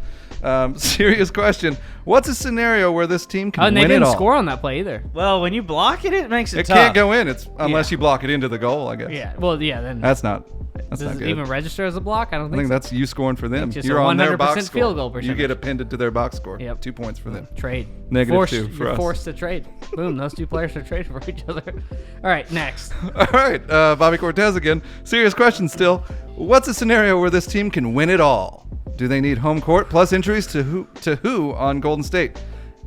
Serious question. What's a scenario where this team can Oh, and they win it didn't all? score on that play either. Well, when you block it, it makes it, It tough. can't go in. It's unless Yeah. you block it into the goal, I guess. Yeah. Well, yeah. Then That's not does not it good. even register as a block? I don't I think think so. that's you scoring for them. It's just You're a on their 100% box score. field goal You percentage. get appended to their box score. Yep. 2 points for them. Trade. -2 for you're us. forced to trade. Boom. Those two players are traded for each other. All right. Next. All right, Bobby Cortez again. Serious question still. What's a scenario where this team can win it all? Do they need home court plus injuries to who on Golden State?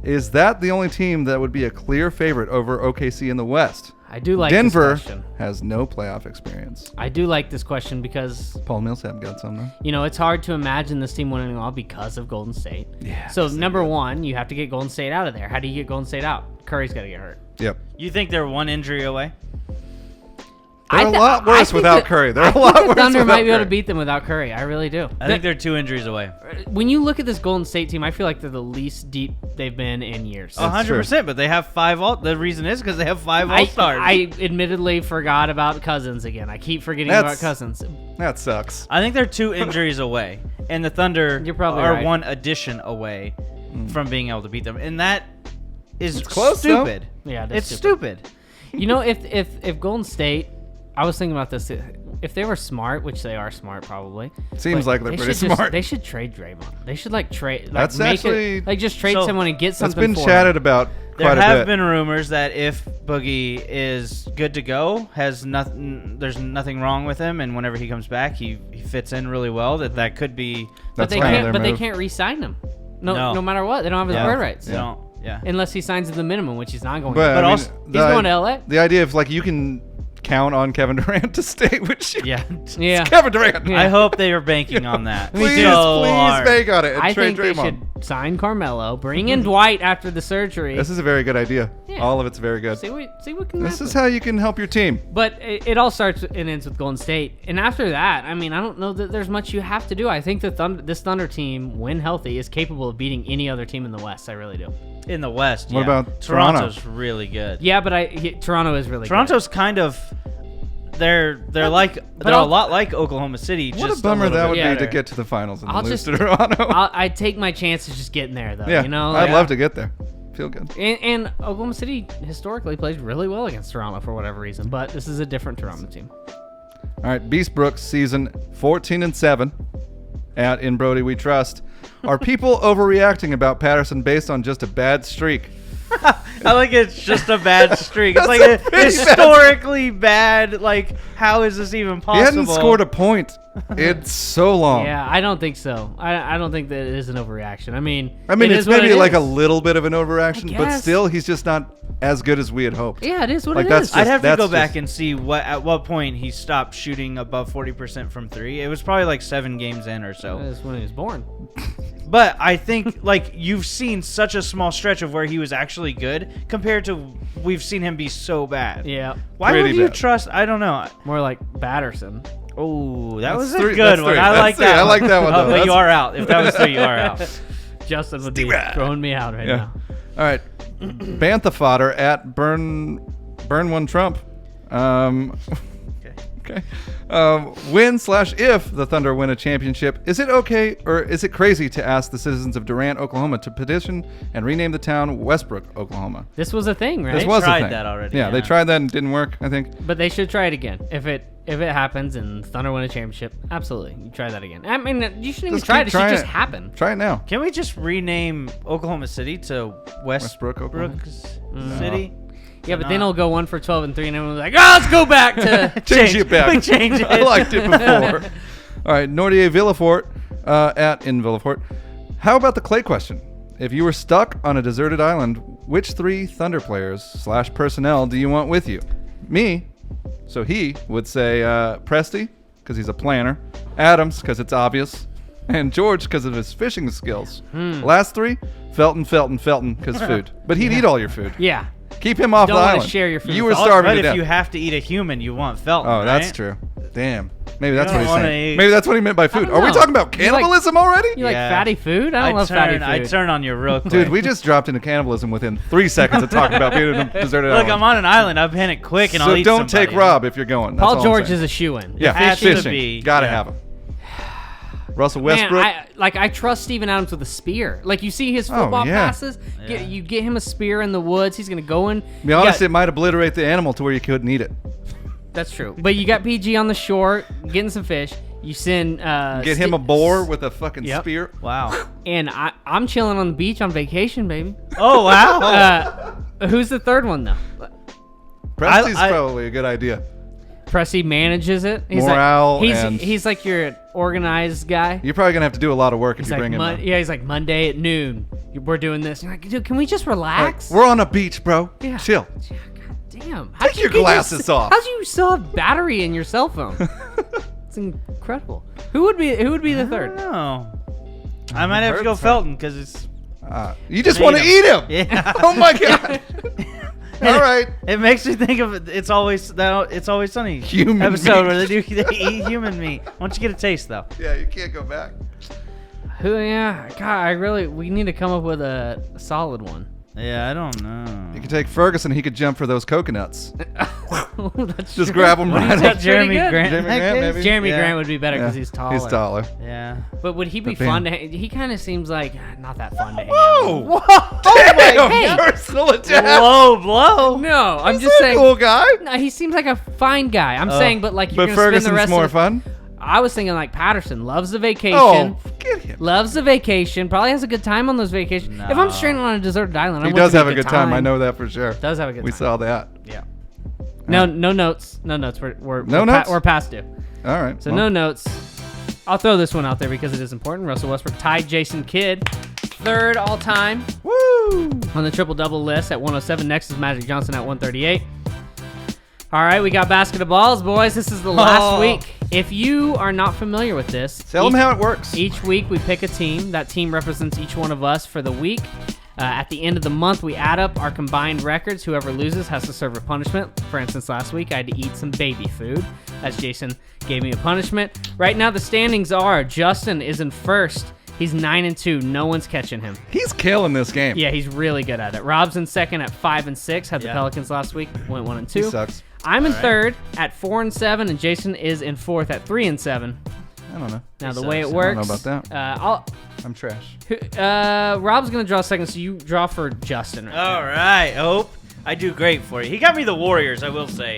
Is that the only team that would be a clear favorite over OKC in the West? I do like Denver this question. has no playoff experience. I do like this question because Paul Millsap got some though. you know it's hard to imagine this team winning it all because of Golden State. Yeah. So number one, you have to get Golden State out of there. How do you get Golden State out? Curry's got to get hurt. Yep. You think they're one injury away? They're a lot I worse think without that- Curry. They're I a think lot the worse Thunder without might be able Curry. to beat them without Curry. I really do. I think they're 2 injuries away. When you look at this Golden State team, I feel like they're the least deep they've been in years. 100%, but they have 5 all. The reason is because they have 5 I all-stars. admittedly forgot about Cousins again. I keep forgetting That's- about Cousins. That sucks. I think they're 2 injuries away, and the Thunder You're probably are right. 1 addition away from being able to beat them, and that is It's close, though. stupid. Yeah, it is it's stupid. stupid. You know, if Golden State, I was thinking about this. If they were smart, which they are smart probably, Seems but like they're they pretty should just- smart. They should trade Draymond. They should trade. Like, That's make actually- it, like just trade So, someone and get That's something. been for chatted him. about There quite a have bit. been rumors that if Boogie is good to go, has nothing, there's nothing wrong with him, and whenever he comes back, he fits in really well. That could be. But That's they kind of can't. their But they move. can't re-sign him. No, No. no matter what, they don't have his Yeah. bird rights. You don't. Yeah. Unless he signs at the minimum, which he's not going. But, to. But I mean, also- He's going to LA. The idea of like you can count on Kevin Durant to stay with you. Yeah. Yeah. Kevin Durant. Yeah. I hope they are banking on that. Please, So please hard. bank on it and I trade think they Draymond. should sign Carmelo, bring in Dwight after the surgery. This is a very good idea. Yeah. All of it's very good. see what can This happen. is how you can help your team. But it all starts and ends with Golden State, and after that, I mean, I don't know that there's much you have to do. I think this Thunder team, when healthy, is capable of beating any other team in the West. I really do. In the West. What yeah. about Toronto? Toronto's really good. Yeah, but Toronto is really Toronto's kind of. They're a I'll- lot like Oklahoma City. What just a bummer little that bit would be better. to get to the finals and I'll lose just- to Toronto. good. I'd take my chances just getting there, though. yeah, You know, I'd like- love to get there. Feel good. And Oklahoma City historically plays really well against Toronto for whatever reason, but this is a different Toronto team. All right, Beast Brooks season 14-7 at In Brody We Trust. Are people overreacting about Patterson based on just a bad streak? I like it's just a bad streak. It's That's like a a pretty bad historically bad. Like, how is this even He possible? hadn't scored a point in so long. Yeah, I don't think so. I don't think that it is an overreaction. I mean, it it's is what maybe it like a is. little bit of an overreaction, but guess. still, he's just not as good as we had hoped. Yeah, it is what Like, it that's is. just- I'd have to that's go back just- and see at what point he stopped shooting above 40% from 3. It was probably like 7 games in or so. That's when he was born. But I think like you've seen such a small stretch of where he was actually good compared to we've seen him be so bad. Yeah. Why Pretty would you bad. trust? I don't know. More like Patterson. Oh, that was a three- good that's one. three. I That's like three. that. I like that one, though. But you That's- are out. If that was 3, you are out. Justin would be throwing me out right Yeah. now. All right. Bantha fodder at Burn One Trump. Okay. When/if the Thunder win a championship, is it okay or is it crazy to ask the citizens of Durant, Oklahoma to petition and rename the town Westbrook, Oklahoma? This was a thing, right? This was tried a thing. that already, Yeah, they yeah. tried that and it didn't work, I think. But they should try it again. If it happens and Thunder win a championship, absolutely, you try that again. I mean, you shouldn't even Just try keep it. It should trying just it. happen. Try it now. Can we just rename Oklahoma City to Westbrook, Oklahoma? City? Yeah, but then it'll go 1 for 12 and 3, and everyone's like, "Oh, let's go back to." Change it back. We change it. I liked it before. All right, Nordier Villafort in Villafort. How about the Clay question? If you were stuck on a deserted island, which 3 Thunder players / personnel do you want with you? Me. So he would say Presti, because he's a planner. Adams, because it's obvious. And George, because of his fishing skills. Last 3, Felton, because food. But he'd eat all your food. Yeah. Keep him off Don't the wanna island. share your food You with were all- starving But to if death. you have to eat a human, you want Felton. Oh, that's right? true. Damn. Maybe that's You what don't he's wanna saying. eat- Maybe that's what he meant by food. don't Are we know. talking about You like- cannibalism already? You like Yeah. fatty food? I don't love fatty food. I turn on you real quick. Dude, we just dropped into cannibalism within 3 seconds of talking about being in a deserted Look, island. I'm on an island. I'll panic quick and so I'll eat don't somebody. take Rob if you're going. That's all Paul I'm George saying. is a shoo-in. Yeah, has to fishing. be. Gotta Yeah. have him. Russell Man, Westbrook. I trust Steven Adams with a spear. Like, you see his football yeah. passes, you get him a spear in the woods, he's going to go in. to be honest, it might obliterate the animal to where you couldn't eat it. That's true. But you got PG on the shore, getting some fish. You send... Get him a boar with a fucking Yep. spear. Wow. And I'm chilling on the beach on vacation, baby. Oh, wow. Who's the third one, though? Presti's I- probably a good idea. Pressy manages it. He's Morale like, and- he's like your organized guy. You're probably going to have to do a lot of work if He's you like, bring him in. he's like, Monday at noon, we're doing this. You're like, dude, can we just relax? We're on a beach, bro. Yeah. Chill. God damn. Take your glasses off. How'd you still have battery in your cell phone? It's incredible. Who would be the third? No. I might have to go Felton because it's. You just Eat want to him. eat him. Yeah. Oh, my God. All right. It makes me think of It's Always Sunny Human episode meat. where they eat human meat. Why don't you get a taste though? Yeah, you can't go back. God, we need to come up with a solid one. Yeah, I don't know. You could take Ferguson. He could jump for those coconuts. That's Just true. grab him right That's up. Jeremy pretty good. Grant. Jeremy Grant, maybe? Jeremy Yeah. Grant would be better because Yeah, he's taller. He's taller. Yeah. But would he be The fun band. to? He kind of seems like not that fun to hang out with. Whoa! Damn! hey. Personal attack. Low blow. No, I'm He's just a saying. cool guy. No, he seems like a fine guy. I'm saying, but like you're But gonna spend the Ferguson's rest more of. fun. I was thinking like Patterson loves the vacation. Oh, get him. Loves the vacation. Probably has a good time on those vacations. If I'm stranded on a deserted island, I He want it does to be have a good time. I know that for sure. Does have a good We time. saw that. Yeah. No notes. No notes. We're No notes? we're past due. All right. So well, no notes. I'll throw this one out there because it is important. Russell Westbrook tied Jason Kidd, third all time Woo! on the triple double list at 107. Next is Magic Johnson at 138. All right, we got basket of balls, boys. This is the last week. If you are not familiar with this, Tell them how it works. each week we pick a team. That team represents each one of us for the week. At the end of the month, we add up our combined records. Whoever loses has to serve a punishment. For instance, last week I had to eat some baby food, as Jason gave me a punishment. Right now, the standings are: Justin is in first. He's 9-2. No one's catching him. He's killing this game. Yeah, he's really good at it. Rob's in second at 5-6. Had the Yeah. Pelicans last week. Went 1-2. He sucks. I'm in third at 4-7, and Jason is in fourth at 3-7. I don't know. Now the He way it sucks. works, I don't know about that. I'm trash. Rob's gonna draw second, so you draw for Justin. Right now. All right. Hope I do great for you. He got me the Warriors, I will say,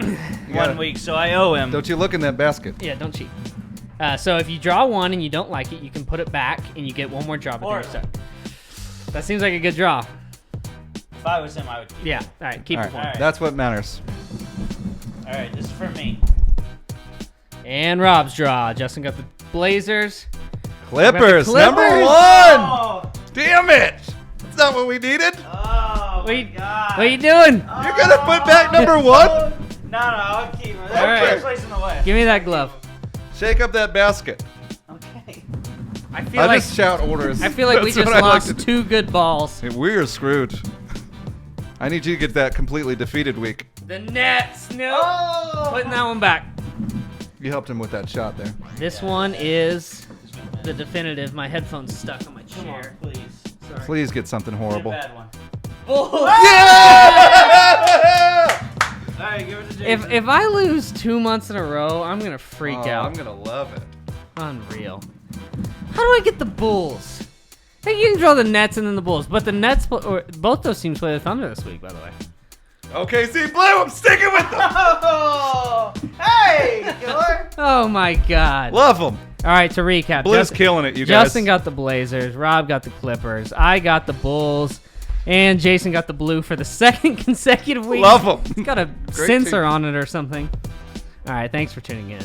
gotta- 1 week, so I owe him. Don't you look in that basket. Yeah, don't cheat. So if you draw one and you don't like it, you can put it back and you get one more draw. Or- That seems like a good draw. If I was him, I would keep. Yeah. All right, keep All it right. going. Alright. That's what matters. All right, this is for me. And Rob's draw. Justin got the Blazers. Clippers, Clippers. number one. Oh, Damn it! That's not what we needed. oh my Wait, God. what are you doing? You're gonna put back number one? No, I'll keep it. All right. First place in the West. Give me that glove. Shake up that basket. Okay. I feel I like just shout orders. I feel like we That's just what I like lost to do. 2 good balls. We're screwed. I need you to get that completely defeated week. The Nets. No. Putting that one back. You helped him with that shot there. This one is the definitive. My headphones stuck on my chair. Please. Sorry. Please get something horrible. Bad one. Bull. All right, give it to Jason. If I lose 2 months in a row, I'm gonna freak out. I'm gonna love it. Unreal. How do I get the Bulls? Hey, you can draw the Nets and then the Bulls, but the Nets or both those teams play the Thunder this week, by the way. OKC Blue, I'm sticking with them. Hey, killer. Oh my God! Love them. All right, to recap, Blue's killing it, you guys. Justin got the Blazers, Rob got the Clippers, I got the Bulls, and Jason got the Blue for the second consecutive week. Love them. It's got a Great sensor team. on it or something. All right, thanks for tuning in.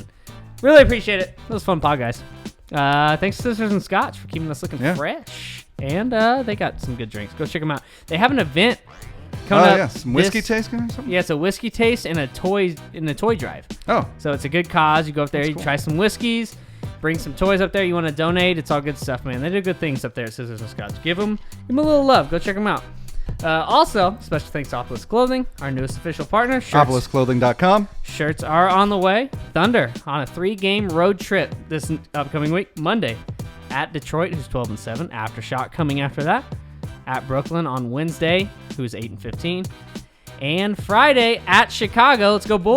Really appreciate it. It was a fun pod, guys. Thanks to Sisters and Scotch for keeping us looking Yeah. fresh. And they got some good drinks. Go check them out. They have an event coming Oh up. yeah, some whiskey this- tasting or something. Yeah, it's a whiskey taste and a toy drive. Oh, So it's a good cause. You go up there, That's you cool. try some whiskeys, bring some toys up there. You want to donate? It's all good stuff, man. They do good things up there at Scissors and Scotch. Give them a little love. Go check them out. Also, special thanks to Opolis Clothing, our newest official partner. OpolisClothing.com. Shirts are on the way. Thunder on a 3-game road trip this upcoming week. Monday at Detroit, who's 12-7. Aftershock coming after that. At Brooklyn on Wednesday, who's 8-15. And Friday at Chicago. Let's go Bulls.